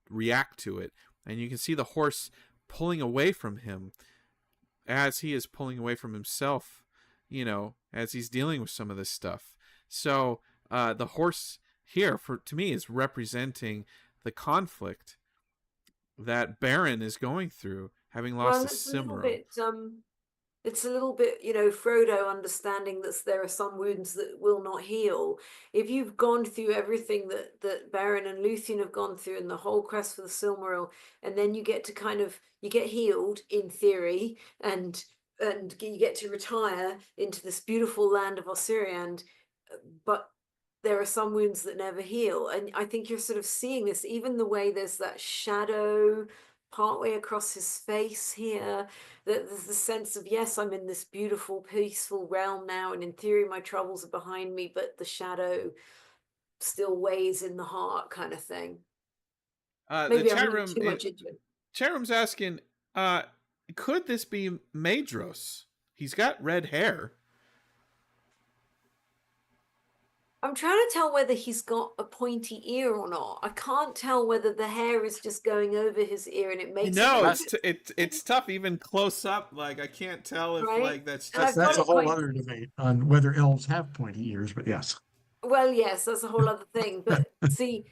react to it, and you can see the horse pulling away from him as he is pulling away from himself, as he's dealing with some of this stuff. So the horse here, to me, is representing the conflict that Baron is going through, having lost his Silmaril. It's a little bit, Frodo understanding that there are some wounds that will not heal. If you've gone through everything that Baron and Luthien have gone through and the whole quest for the Silmaril, and then you get to you get healed in theory, and you get to retire into this beautiful land of Osiriand, but there are some wounds that never heal. And I think you're sort of seeing this, even the way there's that shadow partway across his face here, that there's the sense of, yes, I'm in this beautiful, peaceful realm now, and in theory my troubles are behind me, but the shadow still weighs in the heart, kind of thing. Maybe I'm reading too much into it. Chat room's asking, could this be Maedhros? He's got red hair. I'm trying to tell whether he's got a pointy ear or not. I can't tell whether the hair is just going over his ear and it makes it's tough even close up. Like I can't tell if that's a whole other debate on whether elves have pointy ears, but yes. Well, yes, that's a whole other thing. But see,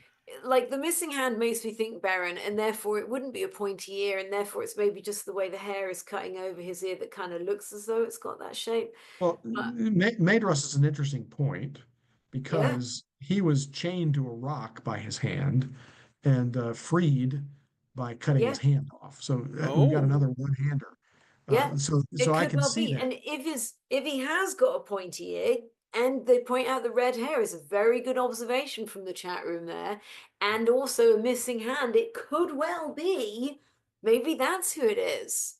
like the missing hand makes me think Baron, and therefore it wouldn't be a pointy ear, and therefore it's maybe just the way the hair is cutting over his ear that kind of looks as though it's got that shape. Well, Maedhros is an interesting point, because he was chained to a rock by his hand and freed by cutting his hand off. So we've got another one-hander. So I can see that. And if he has got a pointy ear, and they point out the red hair is a very good observation from the chat room there, and also a missing hand, it could well be maybe that's who it is.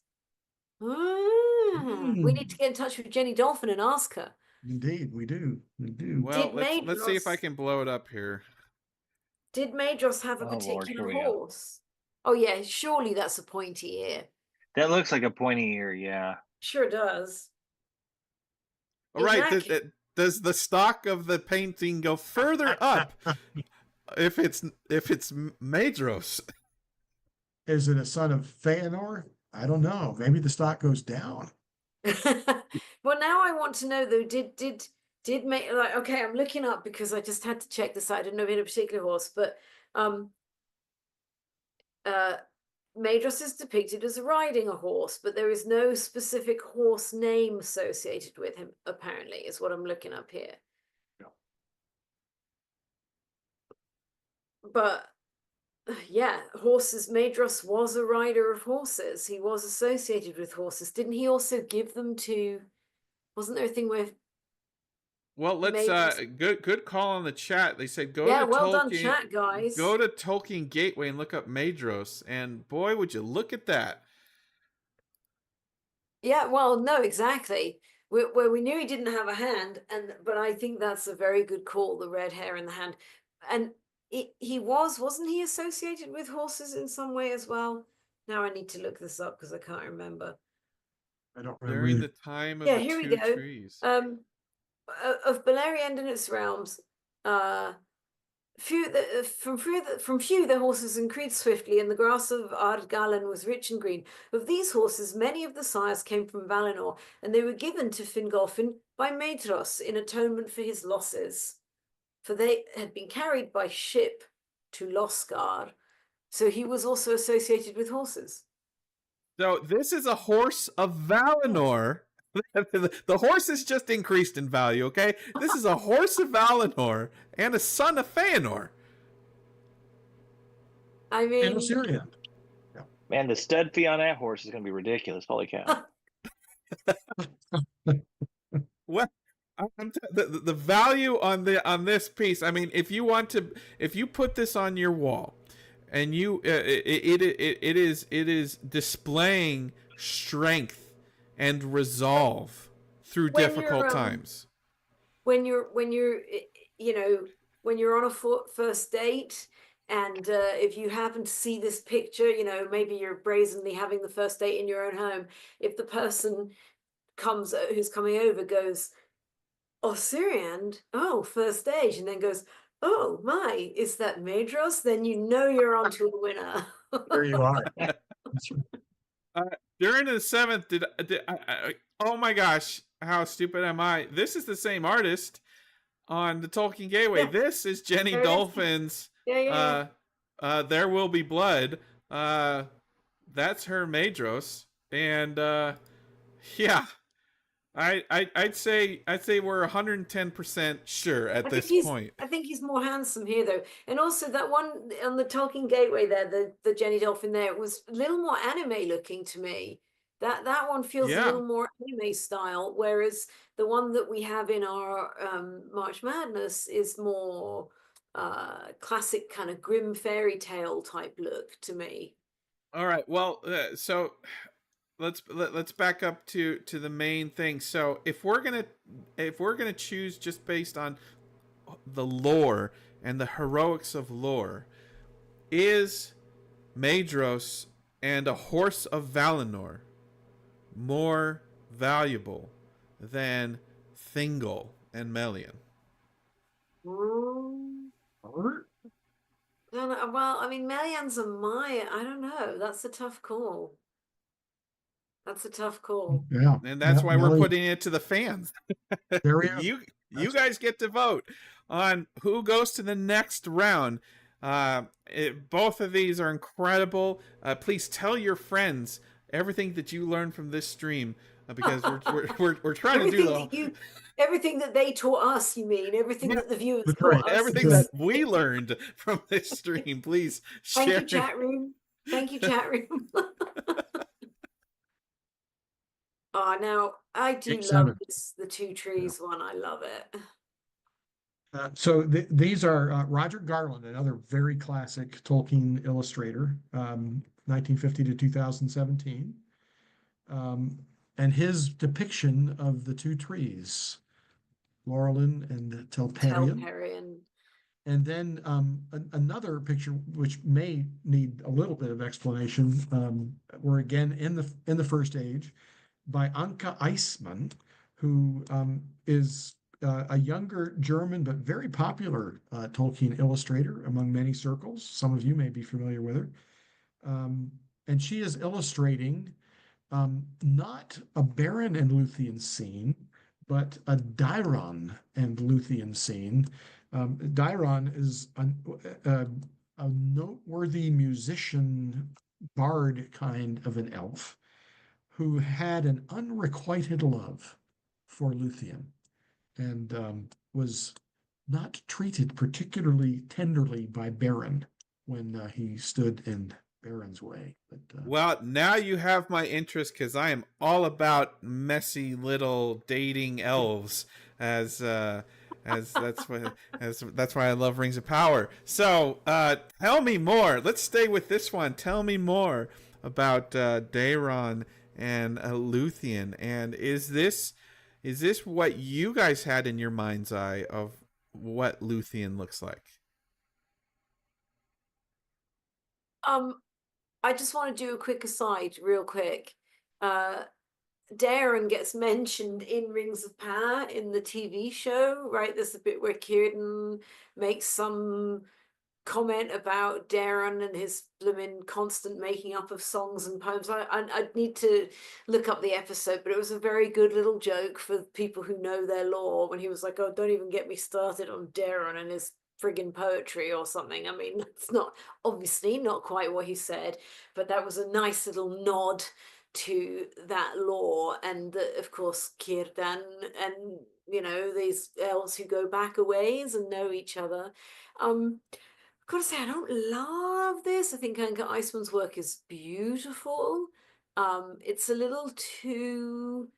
We need to get in touch with Jenny Dolphin and ask her. Indeed, we do. We do. Well, Did let's see if I Maedros- can blow it up here. Did Maedros have a Oh, Lord, particular here we go. horse? Oh yeah, surely that's a pointy ear. That looks like a pointy ear, yeah. Sure does. All right, Exactly. does the stock of the painting go further up if it's Maedros? Is it a son of Feanor? I don't know. Maybe the stock goes down. Well, now I want to know though, did make like okay, I'm looking up because I just had to check this out. I didn't know if it had a particular horse, but Maedros is depicted as riding a horse, but there is no specific horse name associated with him, apparently, is what I'm looking up here. Yeah. But yeah, horses. Maedros was a rider of horses. He was associated with horses. Didn't he also give them to? Wasn't there a thing where? Well, let's good call on the chat. They said go Yeah, to well Tolkien, done, chat guys. go to Tolkien Gateway and look up Maedros, and boy, would you look at that. Yeah, well, no, exactly. Where we knew he didn't have a hand, but I think that's a very good call. The red hair in the hand, and wasn't he associated with horses in some way as well? Now I need to look this up because I can't remember. I don't remember. During either. the time of Yeah, the here we two go. trees. Of Beleriand and its realms, from few the horses increased swiftly, and the grass of Ardgalan was rich and green. Of these horses, many of the sires came from Valinor, and they were given to Fingolfin by Maedhros in atonement for his losses, for they had been carried by ship to Losgard. So he was also associated with horses. So this is a horse of Valinor. The horse has just increased in value, okay? This is a horse of Valinor and a son of Feanor. I mean, And Osirian. Man, the stud fee on that horse is going to be ridiculous. Holy cow. What? The value on this piece. I mean, if you put this on your wall, and it is displaying strength and resolve through difficult times. When you're when you're on a first date, and if you happen to see this picture, maybe you're brazenly having the first date in your own home. If the person who's coming over goes, "Oh, Syrian, oh, first date," and then goes, "Oh my, is that Maedhros?" Then you're onto a winner. There you are. During the 7th, oh my gosh, how stupid am I? This is the same artist on the Tolkien Gateway. Yeah. This is Jenny Dolphin's Yeah. There Will Be Blood. That's her Maedhros. And yeah. I'd say we're 110% sure at this point. I think he's more handsome here though, and also that one on the Tolkien Gateway there, the Jenny Dolphin there, was a little more anime looking to me. That one feels a little more anime style, whereas the one that we have in our March Madness is more classic kind of grim fairy tale type look to me. All right, well, so let's back up to the main thing. So if we're gonna choose just based on the lore and the heroics of lore, is Maedhros and a horse of Valinor more valuable than Thingol and Melian? Well, I mean, Melian's a Maya. I don't know. That's a tough call. Yeah. And that's why we're putting it to the fans. There we are. You guys get to vote on who goes to the next round. Both of these are incredible. Please tell your friends everything that you learned from this stream, because we're trying to do everything that they taught us. You mean everything that the viewers taught us? Everything that we learned from this stream. Please share. Thank you, chat room. Thank you, chat room. Oh, now I do love this, the two trees one. I love it. So these are Roger Garland, another very classic Tolkien illustrator, 1950 to 2017. um, and his depiction of the two trees, Laurelin and Telperion. Telperion. And then another picture, which may need a little bit of explanation, we're again in the First Age, by Anka Eismann, who is a younger German but very popular Tolkien illustrator among many circles. Some of you may be familiar with her. And she is illustrating not a Beren and Luthien scene, but a Dairon and Luthien scene. Dairon is a noteworthy musician, bard kind of an elf who had an unrequited love for Luthien and was not treated particularly tenderly by Beren when he stood in Beren's way. But Well, now you have my interest because I am all about messy little dating elves, as that's why I love Rings of Power. So tell me more. Let's stay with this one. Tell me more about Daeron and Luthien. And is this what you guys had in your mind's eye of what Luthien looks like? I just want to do a quick aside, real quick. Daeron gets mentioned in Rings of Power in the TV show, right? There's a bit where Círdan makes some comment about Daeron and his blooming constant making up of songs and poems. I'd need to look up the episode, but it was a very good little joke for people who know their lore when he was like, "Oh, don't even get me started on Daeron and his friggin' poetry," or something. I mean, it's not obviously not quite what he said, but that was a nice little nod to that lore, and of course Círdan and these elves who go back a ways and know each other. I've got to say, I don't love this. I think Anka Eismann's work is beautiful. It's a little too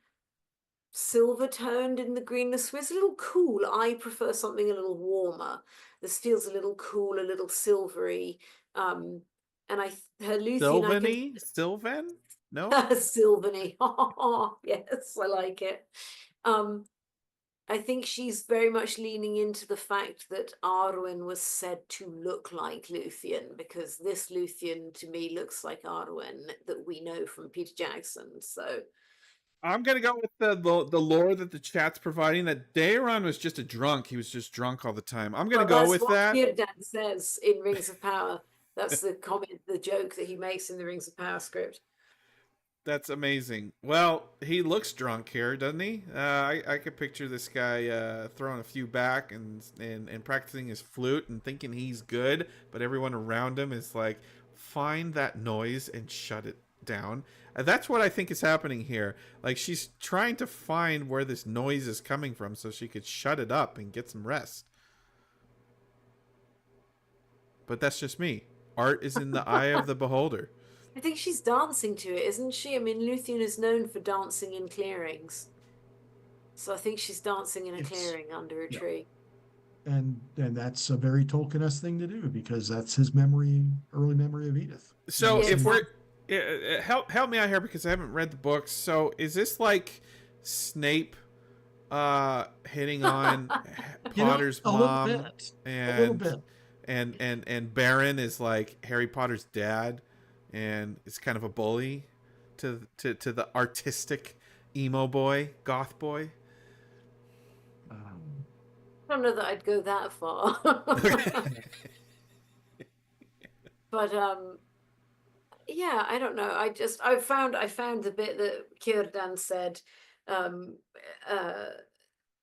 silver toned in the greenness. It's a little cool. I prefer something a little warmer. This feels a little cool, a little silvery. And her Luthien, Sylvan? No? Sylvany. Yes, I like it. I think she's very much leaning into the fact that Arwen was said to look like Luthien, because this Luthien to me looks like Arwen that we know from Peter Jackson. So I'm gonna go with the lore that the chat's providing. That Daeron was just a drunk. He was just drunk all the time. I'm gonna go with that. That's what Círdan says in Rings of Power. That's the comment, the joke that he makes in the Rings of Power script. That's amazing. Well, he looks drunk here, doesn't he? I could picture this guy throwing a few back and practicing his flute and thinking he's good, but everyone around him is like, find that noise and shut it down. That's what I think is happening here. Like, she's trying to find where this noise is coming from so she could shut it up and get some rest. But that's just me. Art is in the eye of the beholder. I think she's dancing to it, isn't she? I mean, Luthien is known for dancing in clearings. So I think she's dancing in a clearing under a tree. And that's a very Tolkien-esque thing to do, because that's his early memory of Edith. So if we're help me out here, because I haven't read the books. So is this like Snape hitting on Potter's mom, a little bit. and Beren is like Harry Potter's dad, and is kind of a bully to the artistic emo boy, goth boy? I don't know that I'd go that far. But yeah, I don't know. I found the bit that Círdan said.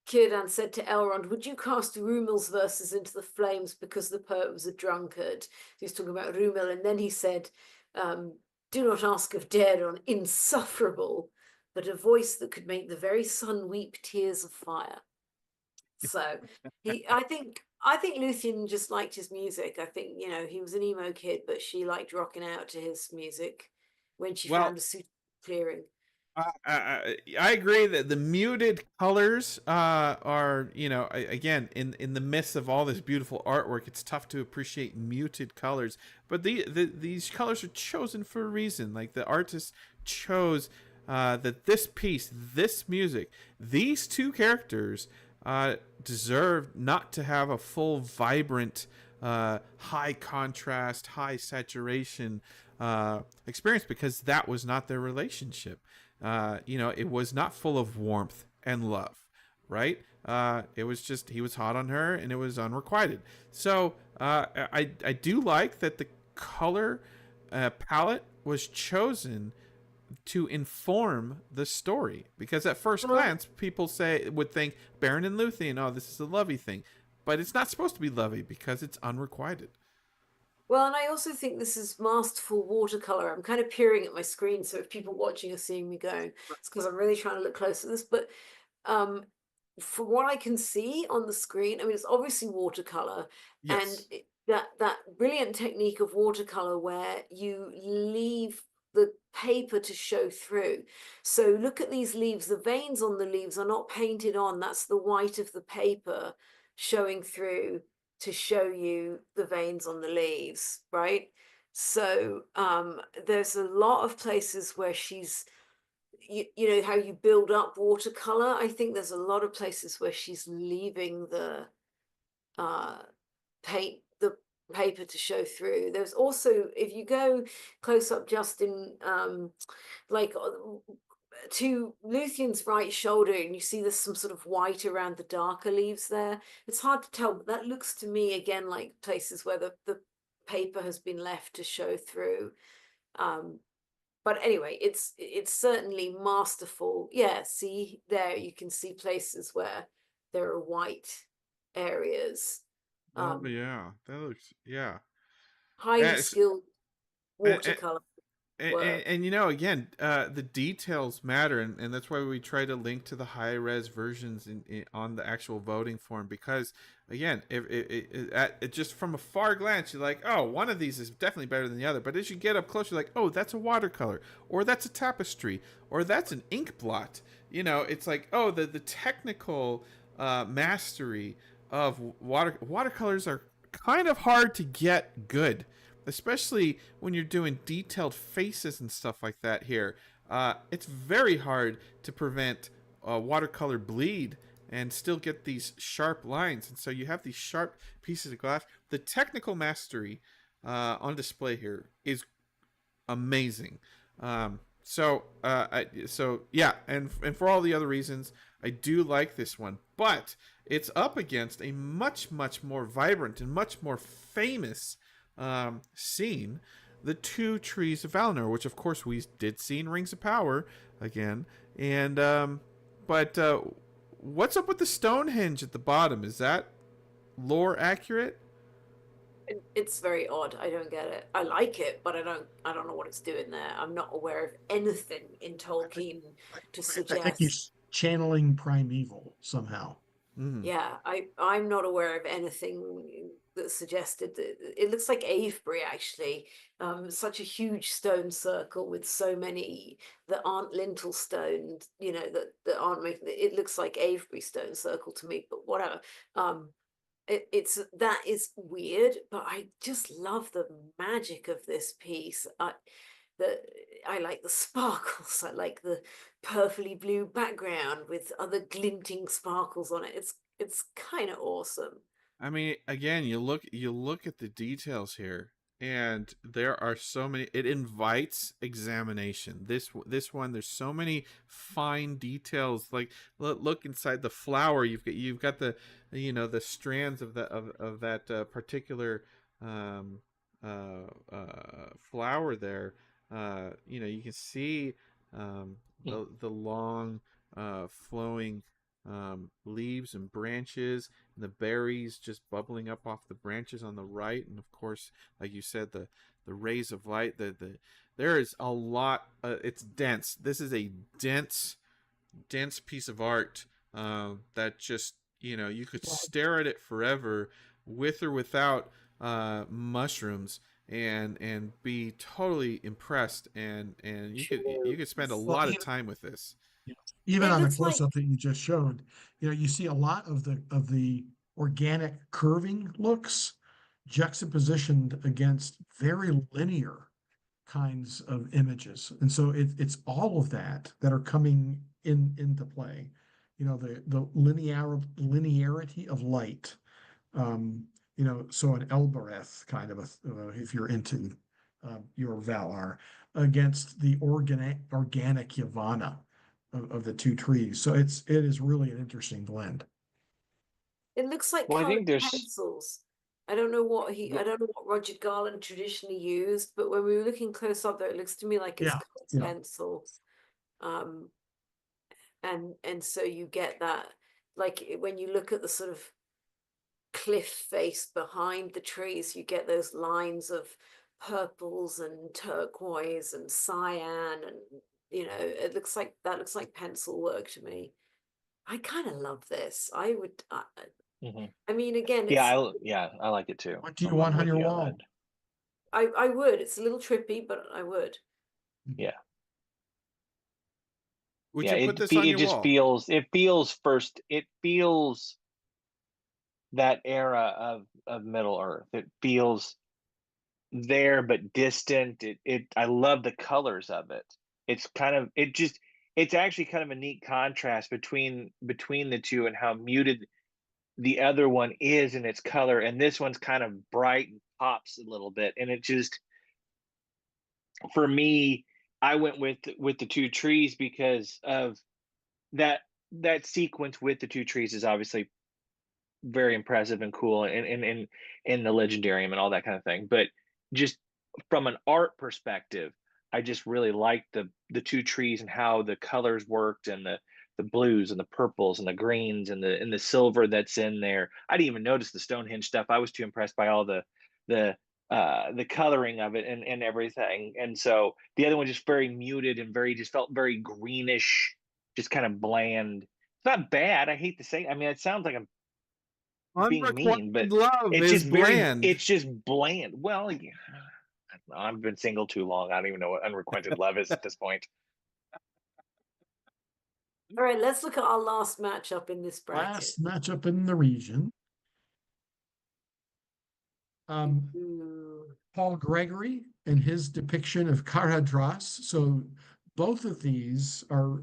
Círdan said to Elrond, "Would you cast Rúmel's verses into the flames because the poet was a drunkard?" He's talking about Rúmel, and then he said, "Do not ask of Daeron, insufferable, but a voice that could make the very sun weep tears of fire." So I think Luthien just liked his music. I think, he was an emo kid, but she liked rocking out to his music when she found a suitable clearing. I agree that the muted colors are, again, in the midst of all this beautiful artwork, it's tough to appreciate muted colors. But these colors are chosen for a reason. Like, the artist chose that this piece, this music, these two characters deserve not to have a full, vibrant, high contrast, high saturation experience, because that was not their relationship. It was not full of warmth and love, right? It was just, he was hot on her and it was unrequited. So I do like that the color palette was chosen to inform the story, because at first glance people would think Baron and Luthien, oh, this is a lovey thing, but it's not supposed to be lovey because it's unrequited. Well, and I also think this is masterful watercolor. I'm kind of peering at my screen, so if people watching are seeing me going, it's because I'm really trying to look close at this. But from what I can see on the screen, I mean, it's obviously watercolor, Yes. and that brilliant technique of watercolor where you leave the paper to show through. So look at these leaves. The veins on the leaves are not painted on. That's the white of the paper showing through to show you the veins on the leaves, right? So there's a lot of places where she's, you know how you build up watercolor. I think there's a lot of places where she's leaving the paint, the paper to show through. There's also, if you go close up, Justin, like to Luthien's right shoulder, and you see there's some sort of white around the darker leaves there. It's hard to tell, but that looks to me again like places where the paper has been left to show through. But anyway, it's certainly masterful. Yeah, see there, you can see places where there are white areas. Oh yeah, that looks, yeah. Highly skilled And, watercolor and, work. again, the details matter, and that's why we try to link to the high res versions on the actual voting form, because again, if it just from a far glance, you're like, oh, one of these is definitely better than the other, but as you get up close, you're like, oh, that's a watercolor, or that's a tapestry, or that's an ink blot. It's like, oh, the technical mastery of watercolors are kind of hard to get good, especially when you're doing detailed faces and stuff like that here. It's very hard to prevent watercolor bleed and still get these sharp lines. And so you have these sharp pieces of glass. The technical mastery on display here is amazing. So yeah, and for all the other reasons, I do like this one. But it's up against a much, much more vibrant and much more famous scene, the Two Trees of Valinor, which of course we did see in Rings of Power again. And but what's up with the Stonehenge at the bottom? Is that lore accurate? It's very odd. I don't get it. I like it, but I don't know what it's doing there. I'm not aware of anything in Tolkien to I think suggest. he's channeling primeval somehow. Mm. Yeah, I'm not aware of anything that suggested that. It looks like Avebury actually. Such a huge stone circle with so many that aren't lintel stone, that aren't making it looks like Avebury stone circle to me, but whatever. That is weird, but I just love the magic of this piece. I like the sparkles. I like the purpley blue background with other glinting sparkles on it. It's kind of awesome. I mean, again, you look at the details here, and there are so many. It invites examination. This one, there's so many fine details. Like look inside the flower. You've got the the strands of that particular flower there. You can see the long flowing leaves and branches, and the berries just bubbling up off the branches on the right, and of course, like you said, the rays of light. There is a lot. It's dense. This is a dense piece of art that just you could stare at it forever, with or without mushrooms, and be totally impressed, and you could spend a lot of time with this. Even It on the looks like close-up that you just showed, you see a lot of the organic curving looks juxtapositioned against very linear kinds of images. And so it's all of that are coming into play. You know, the linearity of light. You know, so an Elbereth kind of if you're into your Valar against the organic Yavanna of the two trees. So it is really an interesting blend. It looks like Well, I colored think there's pencils. I don't know I don't know what Roger Garland traditionally used, but when we were looking close up there, it looks to me like it's Yeah, colored yeah. pencil. Um, and so you get that, like when you look at the sort of cliff face behind the trees, you get those lines of purples and turquoise and cyan, and it looks like pencil work to me. I kind of love this. Mhm. I mean, again, yeah, I like it too. What do you I'm want on with your you on wall? that. I would. It's a little trippy, but I would. Yeah. Would Yeah, you put this on it your just wall? feels that era of Middle Earth. It feels there but distant. I love the colors of it. It's actually kind of a neat contrast between the two and how muted the other one is in its color, and this one's kind of bright and pops a little bit. And it just, for me, I went with the two trees because of that sequence with the two trees is obviously very impressive and cool, and the legendarium and all that kind of thing. But just from an art perspective, I just really liked the two trees and how the colors worked, and the blues and the purples and the greens and the silver that's in there. I didn't even notice the Stonehenge stuff. I was too impressed by all the the coloring of it and everything. And so the other one just very muted and very just felt very greenish, just kind of bland. It's not bad. I hate to say, I mean, it sounds like I'm being mean, but Unrequited love is bland. it's just bland. Well, yeah, I don't know, I've been single too long. I don't even know what unrequited love is at this point. All right, let's look at our last matchup in this bracket. Last matchup in the region. Ooh. Paul Gregory and his depiction of Caradhras. So both of these are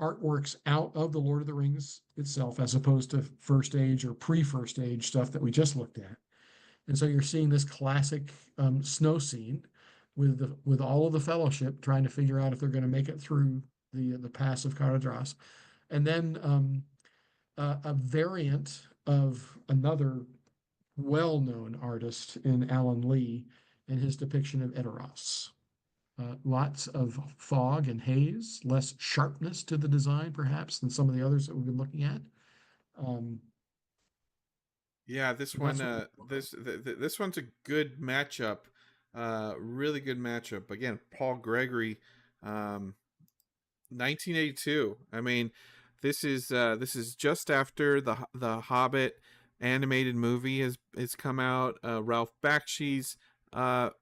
artworks out of the Lord of the Rings itself, as opposed to first age or pre-first age stuff that we just looked at. And so you're seeing this classic snow scene with all of the Fellowship trying to figure out if they're going to make it through the pass of Caradhras, and then a variant of another well-known artist in Alan Lee and his depiction of Edoras. Lots of fog and haze, less sharpness to the design, perhaps, than some of the others that we've been looking at. Yeah, this one, this one's a good matchup. Really good matchup. Again, Paul Gregory, 1982. I mean, this is just after the Hobbit animated movie has come out. Ralph Bakshi's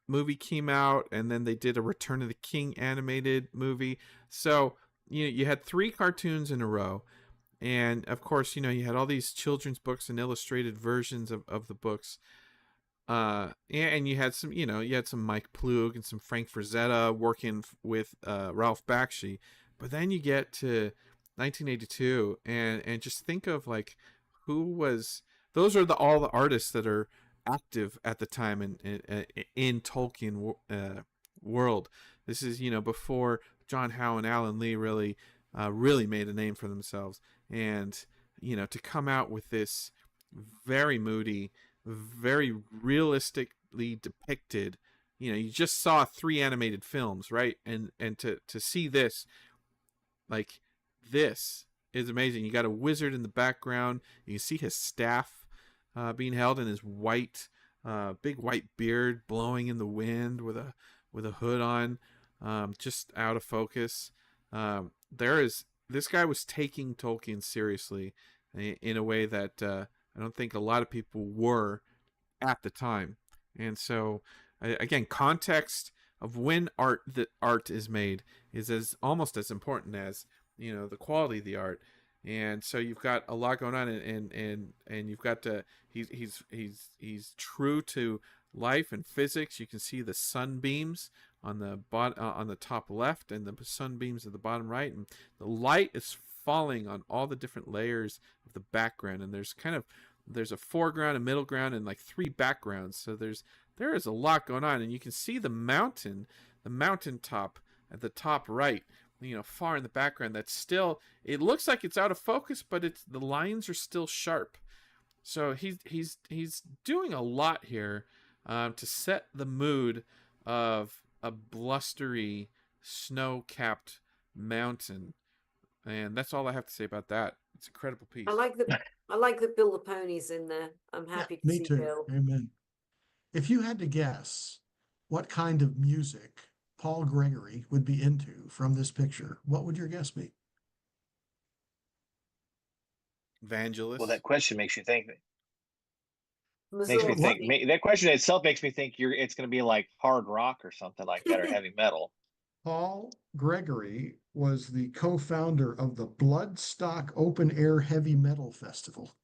movie came out, and then they did a Return of the King animated movie. So you had 3 cartoons in a row. And of course, you had all these children's books and illustrated versions of the books. And you had some, you had some Mike Plug and some Frank Frazetta working with Ralph Bakshi. But then you get to 1982, and just think of like who was. Those are all the artists that are active at the time in Tolkien world. This is before John Howe and Alan Lee really made a name for themselves. And to come out with this very moody, very realistically depicted, you just saw 3 animated films, right? And to see this, like, this is amazing. You got a wizard in the background. You can see his staff being held, in his big white beard blowing in the wind with a hood on, just out of focus. This guy was taking Tolkien seriously in a way that I don't think a lot of people were at the time. And so, again, context of when art is made is almost as important as the quality of the art. And so you've got a lot going on, and you've got he's true to life and physics. You can see the sunbeams on the top left, and the sunbeams at the bottom right, and the light is falling on all the different layers of the background, and there's a foreground, a middle ground, and like 3 backgrounds. So there is a lot going on, and you can see the mountaintop at the top right, far in the background. That's still, it looks like it's out of focus, but the lines are still sharp. So he's doing a lot here to set the mood of a blustery, snow-capped mountain, and that's all I have to say about that. It's an incredible piece. I like that Bill the Pony's in there. I'm happy to me see too. Bill. Amen. If you had to guess what kind of music Paul Gregory would be into from this picture, what would your guess be? Evangelist. Well, that question makes you think. Missouri. Makes me think. That question itself makes me think it's going to be like hard rock or something like that, or heavy metal. Paul Gregory was the co-founder of the Bloodstock Open Air Heavy Metal Festival.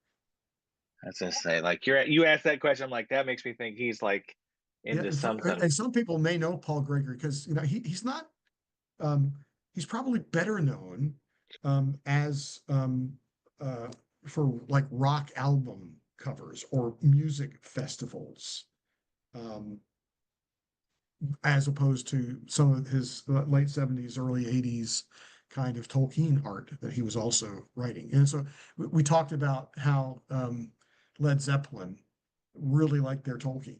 I was gonna say, like, you asked that question, I'm like, that makes me think he's like into something. And some people may know Paul Gregory because he's not he's probably better known as for like rock album covers or music festivals, as opposed to some of his late 70s, early 80s kind of Tolkien art that he was also writing. And so we talked about how Led Zeppelin really liked their Tolkien.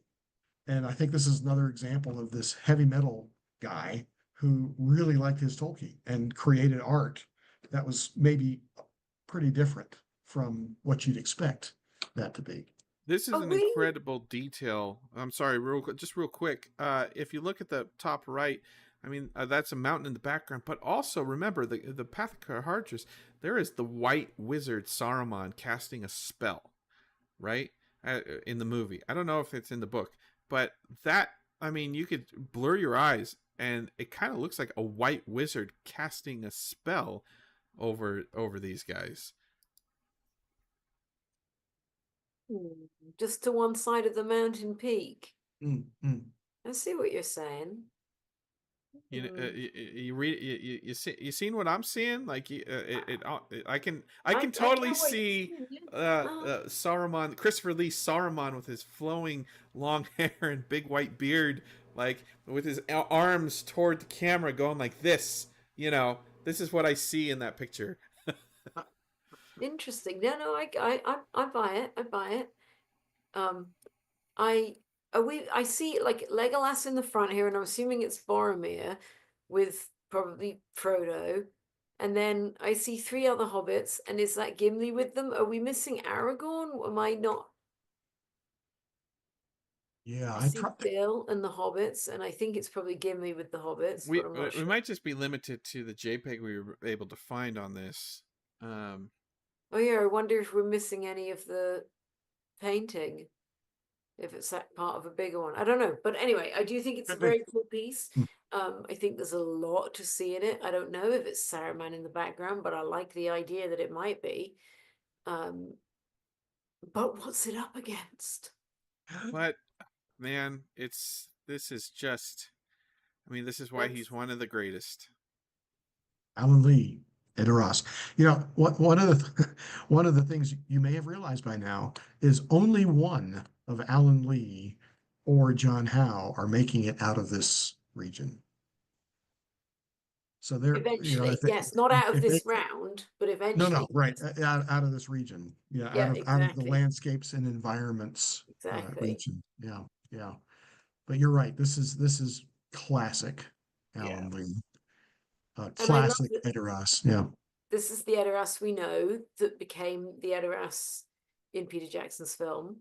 And I think this is another example of this heavy metal guy who really liked his Tolkien and created art that was maybe pretty different from what you'd expect that to be. This is an incredible detail. I'm sorry, real quick. If you look at the top right, I mean, that's a mountain in the background, but also remember the Path of Carhartras, there is the white wizard Saruman casting a spell, right? In the movie. I don't know if it's in the book, but you could blur your eyes and it kind of looks like a white wizard casting a spell over these guys. Just to one side of the mountain peak. Mm-hmm. I see what you're saying. You read you seen what I'm seeing? Like I can totally see Saruman, Christopher Lee Saruman with his flowing long hair and big white beard, like with his arms toward the camera, going like this. This is what I see in that picture. Interesting. No, I buy it. I buy it. I see like Legolas in the front here, and I'm assuming it's Boromir with probably Frodo. And then I see 3 other hobbits, and is that Gimli with them? Are we missing Aragorn? Am I not? Yeah, I see Bill and the hobbits, and I think it's probably Gimli with the hobbits. We but I'm not sure. might just be limited to the JPEG we were able to find on this. Oh yeah, I wonder if we're missing any of the painting. If it's that part of a bigger one, I don't know. But anyway, I do think it's a very cool piece. I think there's a lot to see in it. I don't know if it's Saruman in the background, but I like the idea that it might be. But what's it up against? But man, this is why he's one of the greatest. Alan Lee, Edoras. One of the things you may have realized by now is only one of Alan Lee or John Howe are making it out of this region. So they're eventually, yes, not out of this round, but eventually. No, right, out of this region, exactly. out of the landscapes and environments region, yeah. But you're right. This is classic Alan Lee, classic Edoras. Yeah, this is the Edoras we know that became the Edoras in Peter Jackson's film.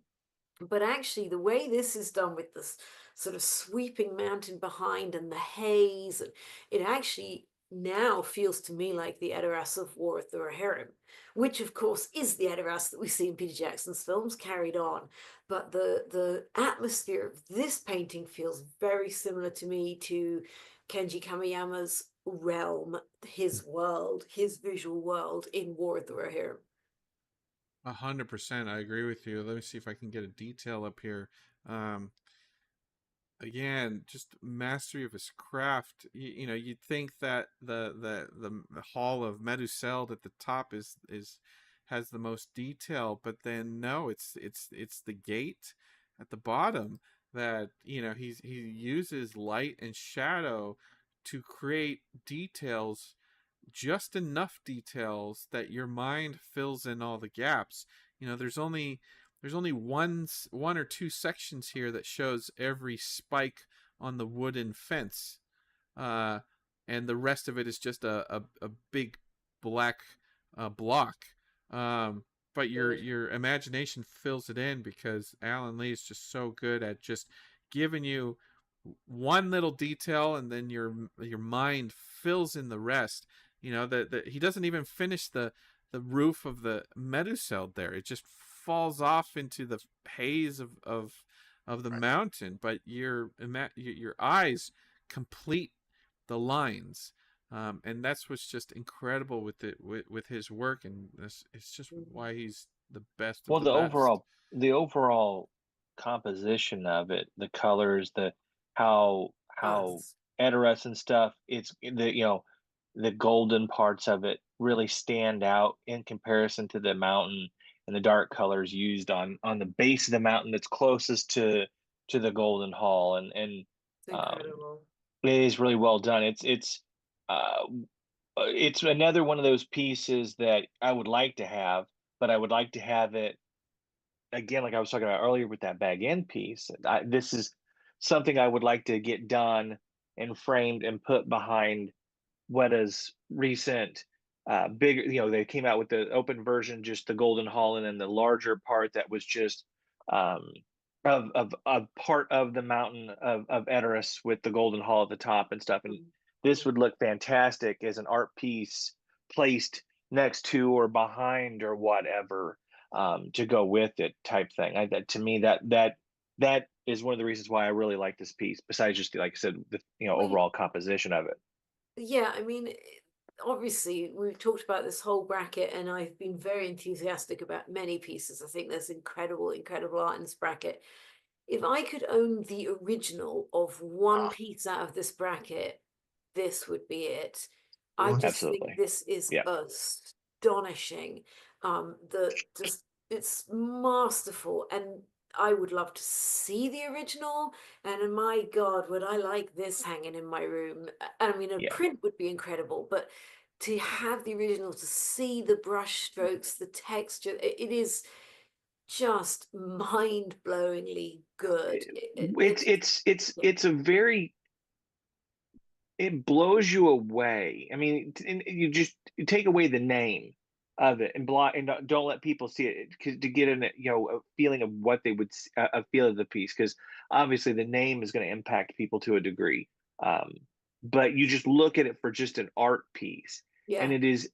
But actually, the way this is done with this sort of sweeping mountain behind and the haze, it actually now feels to me like the Edoras of War of the Rohirrim, which of course is the Edoras that we see in Peter Jackson's films carried on. But the atmosphere of this painting feels very similar to me to Kenji Kamiyama's realm, his world, his visual world in War of the Rohirrim. 100%. I agree with you. Let me see if I can get a detail up here. again, just mastery of his craft. You know, you'd think that the hall of Meduseld at the top is has the most detail, but then no, it's the gate at the bottom that, you know, he uses light and shadow to create details, just enough details that your mind fills in all the gaps. You know, there's only one or two sections here that shows every spike on the wooden fence, uh, and the rest of it is just a big black block. Um, but your imagination fills it in because Alan Lee is just so good at just giving you one little detail, and then your mind fills in the rest. You know that he doesn't even finish the roof of the Meduseld there. It just falls off into the haze of the mountain, but your eyes complete the lines. And that's what's just incredible with it with his work, and this it's just why he's the best of Well, the best. the overall composition of it, the colors, the how Us. Edoras and stuff, it's the the golden parts of it really stand out in comparison to the mountain and the dark colors used on the base of the mountain that's closest to the Golden Hall, and It's um, incredible. it is really well done. Uh, it's another one of those pieces that I would like to have, but I would like to have it again, like I was talking about earlier with that bag end piece. This is something I would like to get done and framed and put behind Weta's recent bigger. They came out with the open version, just the Golden Hall, and then the larger part that was just um, of a part of the mountain of Edoras with the Golden Hall at the top and stuff. And this would look fantastic as an art piece placed next to or behind or whatever, to go with it, type thing. That to me, that is one of the reasons why I really like this piece. Besides just like I said, the We, overall composition of it. yeah, I mean, obviously, we've talked about this whole bracket, and I've been very enthusiastic about many pieces. I think there's incredible, incredible art in this bracket. If I could own the original of one piece out of this bracket, this would be it. I Well, just think Absolutely. this is Yeah. astonishing. The just it's masterful, and I would love to see the original. And my God, would I like this hanging in my room? I mean, a Yeah. print would be incredible, but to have the original, to see the brush strokes, the texture, it is just mind-blowingly good. It's it's it's Yeah, it's a very it blows you away. I mean, and you take away the name of it and block and don't let people see it to get a feeling of what they would a feel of the piece, because obviously the name is going to impact people to a degree. Um, but you just look at it for just an art piece, and yeah, it is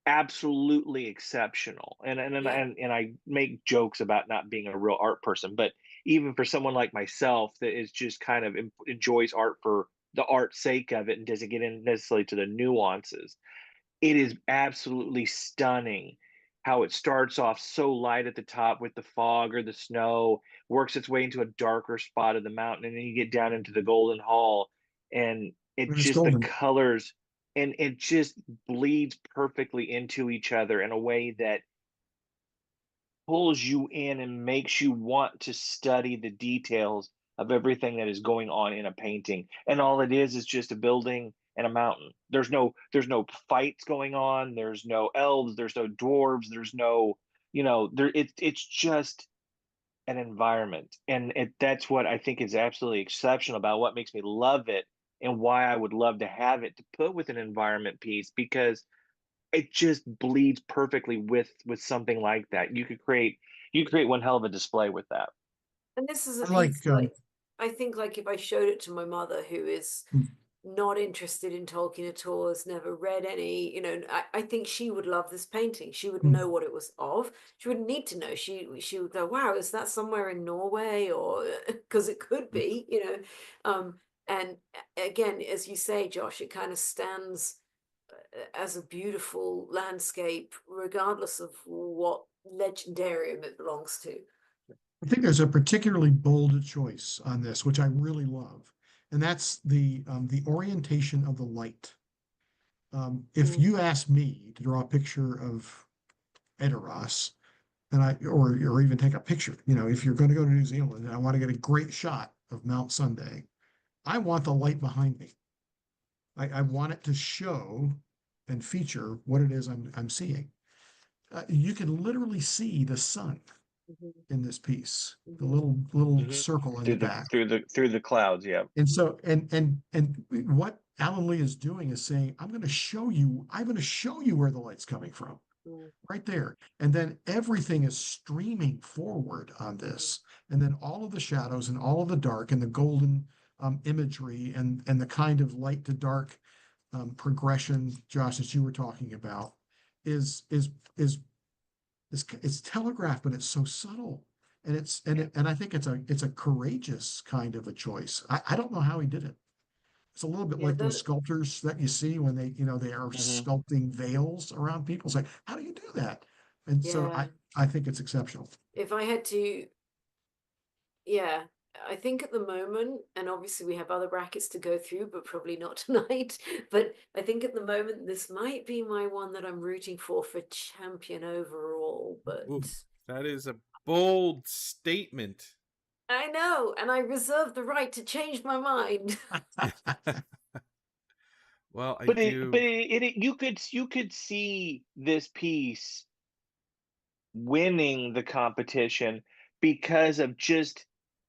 absolutely exceptional. yeah. And I make jokes about not being a real art person, but even for someone like myself that is just kind of enjoys art for the art's sake of it and doesn't get in necessarily to the nuances, it is absolutely stunning how it starts off so light at the top with the fog or the snow, works its way into a darker spot of the mountain, and then you get down into the Golden Hall, and it it's just the golden. colors and it just bleeds perfectly into each other in a way that pulls you in and makes you want to study the details of everything that is going on in a painting. And all it is just a building and a mountain. There's no fights going on, there's no elves, there's no dwarves, there's no it's just an environment. And that's what I think is absolutely exceptional about what makes me love it, and why I would love to have it to put with an environment piece, because it just bleeds perfectly with something like that. You could create one hell of a display with that. And this is a I like piece like I think like if I showed it to my mother, who is not interested in Tolkien at all, has never read any, I think she would love this painting. She would know what it was of. She wouldn't need to know. She would go, wow, is that somewhere in Norway? Or because it could be, and again, as you say, Josh, it kind of stands as a beautiful landscape, regardless of what legendarium it belongs to. I think there's a particularly bold choice on this, which I really love, and that's the orientation of the light. If Mm. you ask me to draw a picture of Edoras, and or even take a picture, if you're going to go to New Zealand and I want to get a great shot of Mount Sunday, I want the light behind me. I want it to show and feature what it is I'm seeing. You can literally see the sun Mhm. in this piece, the Mhm. little circle in the Through back. the clouds, yeah. And so, and what Alan Lee is doing is saying, I'm going to show you where the light's coming from, Mm. right there. And then everything is streaming forward on this. And then all of the shadows and all of the dark and the golden imagery and the kind of light to dark progression, Josh, that you were talking about, is is is it's telegraphed, but it's so subtle. And I think it's a courageous kind of a choice. I don't know how he did it. It's a little bit Yeah, like those sculptors that you see when they are Hmm. sculpting veils around people. It's like, how do you do that? And so yeah. I think it's exceptional. If I had to, yeah, I think at the moment, and obviously we have other brackets to go through, but probably not tonight. But I think at the moment this might be my one that I'm rooting for champion overall. But Ooh, that is a bold statement. I know, and I reserve the right to change my mind. Well, I But do. you could see this piece winning the competition because of just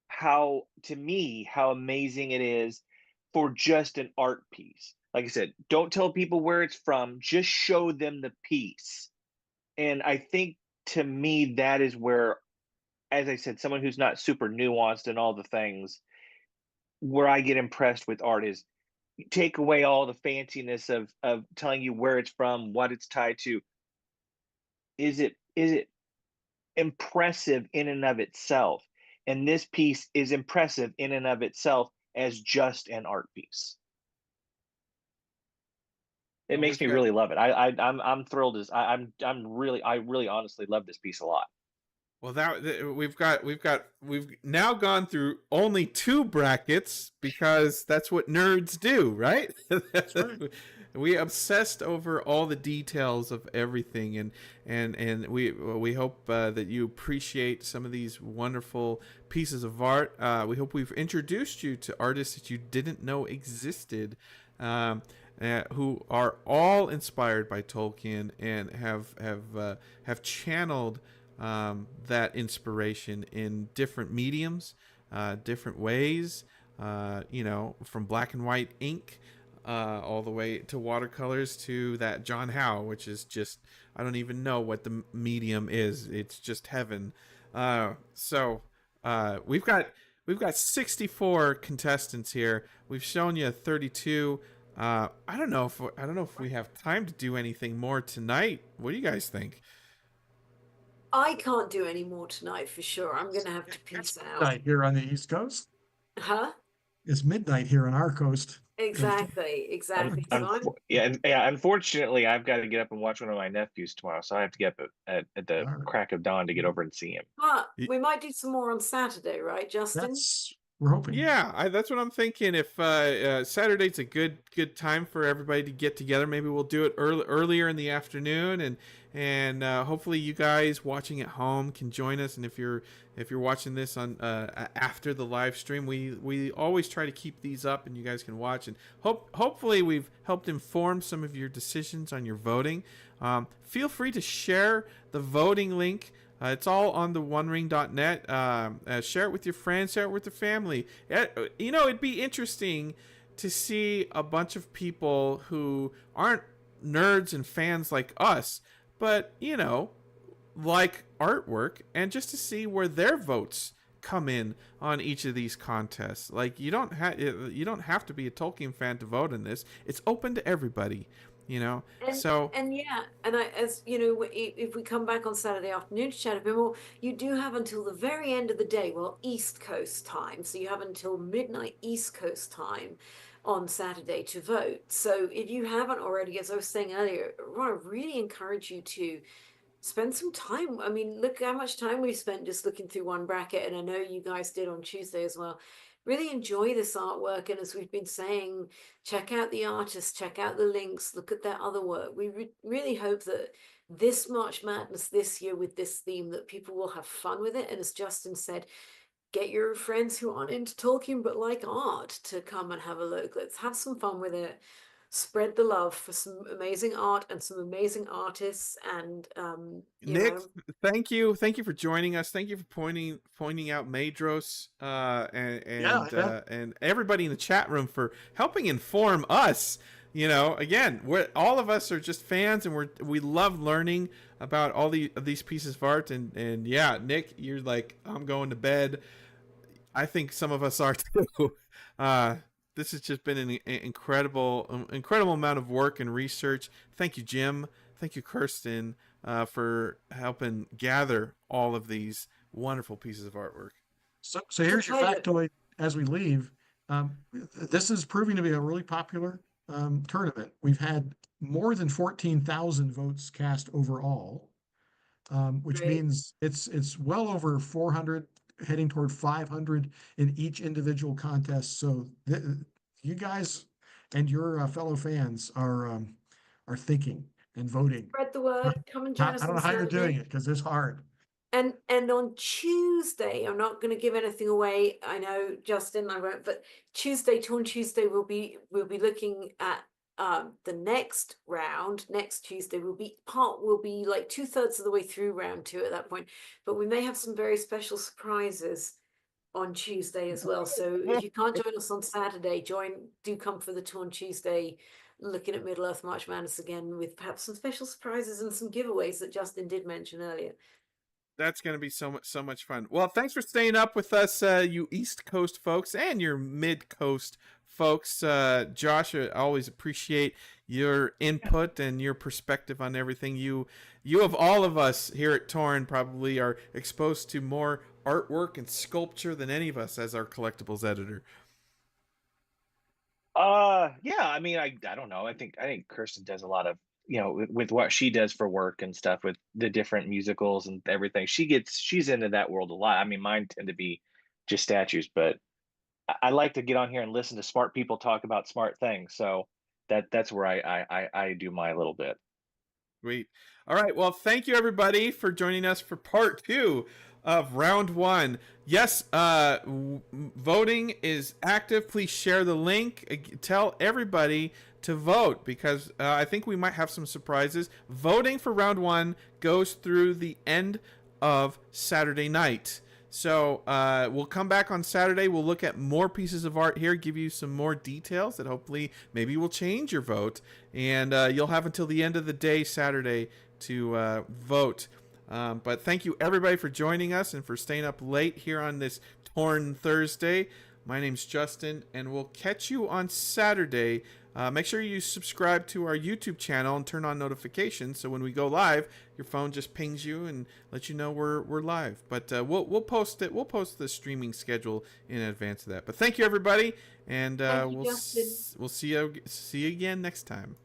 how, to me, how amazing it is for just an art piece. Like I said, don't tell people where it's from, just show them the piece. And I think, to me, that is where, as I said, someone who's not super nuanced in all the things, where I get impressed with art is, take away all the fanciness of telling you where it's from, what it's tied to. Is it impressive in and of itself? And this piece is impressive in and of itself as just an art piece. It Well, makes we've me got really love it. I'm thrilled as I really honestly love this piece a lot. Well, we've now gone through only two brackets because that's what nerds do, right? That's right. We obsessed over all the details of everything, and we hope that you appreciate some of these wonderful pieces of art. We hope we've introduced you to artists that you didn't know existed. Who are all inspired by Tolkien and have channeled that inspiration in different mediums, different ways. From black and white ink all the way to watercolors to that John Howe, which is just, I don't even know what the medium is. It's just heaven. We've got 64 contestants here. We've shown you 32. I don't know if we have time to do anything more tonight. What do you guys think? I can't do any more tonight for sure. I'm gonna have to It's peace out. midnight here on the East Coast. Huh? It's midnight here on our coast. Exactly. So I'm Yeah. Unfortunately, I've got to get up and watch one of my nephews tomorrow, so I have to get up at the All right. crack of dawn to get over and see him. we might do some more on Saturday, right, Justin? We're hoping. Yeah, that's what I'm thinking. If Saturday's a good time for everybody to get together, maybe we'll do it earlier in the afternoon, and hopefully you guys watching at home can join us. And if you're watching this on after the live stream, we always try to keep these up, and you guys can watch. And hopefully we've helped inform some of your decisions on your voting. Feel free to share the voting link. It's all on the onering.net. Share it with your friends, share it with your family. It'd be interesting to see a bunch of people who aren't nerds and fans like us, but, like artwork, and just to see where their votes come in on each of these contests. Like, you don't have to be a Tolkien fan to vote in this. It's open to everybody. And So yeah, and as you know, if we come back on Saturday afternoon to chat a bit more, you do have until the very end of the day, well, East Coast time. So you have until midnight East Coast time on Saturday to vote. So if you haven't already, as I was saying earlier, I want to really encourage you to spend some time. I mean, look how much time we spent just looking through one bracket, and I know you guys did on Tuesday as well. Really enjoy this artwork, and as we've been saying, check out the artists, check out the links, look at their other work. We really hope that this March Madness this year with this theme, that people will have fun with it. And as Justin said, get your friends who aren't into Tolkien but like art to come and have a look. Let's have some fun with it. Spread the love for some amazing art and some amazing artists. And Nick, thank you for joining us. Thank you for pointing out Madros, and everybody in the chat room for helping inform us. Again, all of us are just fans, and we love learning about all these pieces of art. And yeah, Nick, you're like, I'm going to bed. I think some of us are too. This has just been an incredible amount of work and research. Thank you, Jim. Thank you, Kirsten, for helping gather all of these wonderful pieces of artwork. So here's your factoid as we leave. This is proving to be a really popular tournament. We've had more than 14,000 votes cast overall, which means it's well over 400, heading toward 500 in each individual contest. So you guys and your fellow fans are thinking and voting. Spread the word. Come and join us. I don't know how you're doing it, because it's hard. And on Tuesday, I'm not going to give anything away. I know, Justin, I won't. But Torn Tuesday, we'll be looking at the next round. Next Tuesday, we'll be like 2/3 of the way through round 2 at that point. But we may have some very special surprises on Tuesday as well. So if you can't join us on Saturday, do come for the Torn Tuesday, looking at Middle Earth March Madness again, with perhaps some special surprises and some giveaways that Justin did mention earlier. That's going to be so much fun. Well, thanks for staying up with us, you East Coast folks and your Mid Coast folks. Josh, I always appreciate your input and your perspective on everything. You of all of us here at Torn probably are exposed to more artwork and sculpture than any of us as our collectibles editor. Yeah, I mean, I don't know. I think Kirsten does a lot of, with what she does for work and stuff, with the different musicals and everything. She's into that world a lot. I mean, mine tend to be just statues, but I like to get on here and listen to smart people talk about smart things. So that's where I do my little bit. Sweet. All right. Well, thank you everybody for joining us for part 2 of round 1. Yes, voting is active. Please share the link. Tell everybody to vote, because I think we might have some surprises. Voting for round 1 goes through the end of Saturday night. So we'll come back on Saturday. We'll look at more pieces of art here, give you some more details that hopefully maybe will change your vote. And you'll have until the end of the day Saturday to vote. But thank you everybody for joining us and for staying up late here on this Torn Thursday. My name's Justin, and we'll catch you on Saturday. Make sure you subscribe to our YouTube channel and turn on notifications, so when we go live, your phone just pings you and lets you know we're live. But we'll post it. We'll post the streaming schedule in advance of that. But thank you everybody, and we'll see you again next time.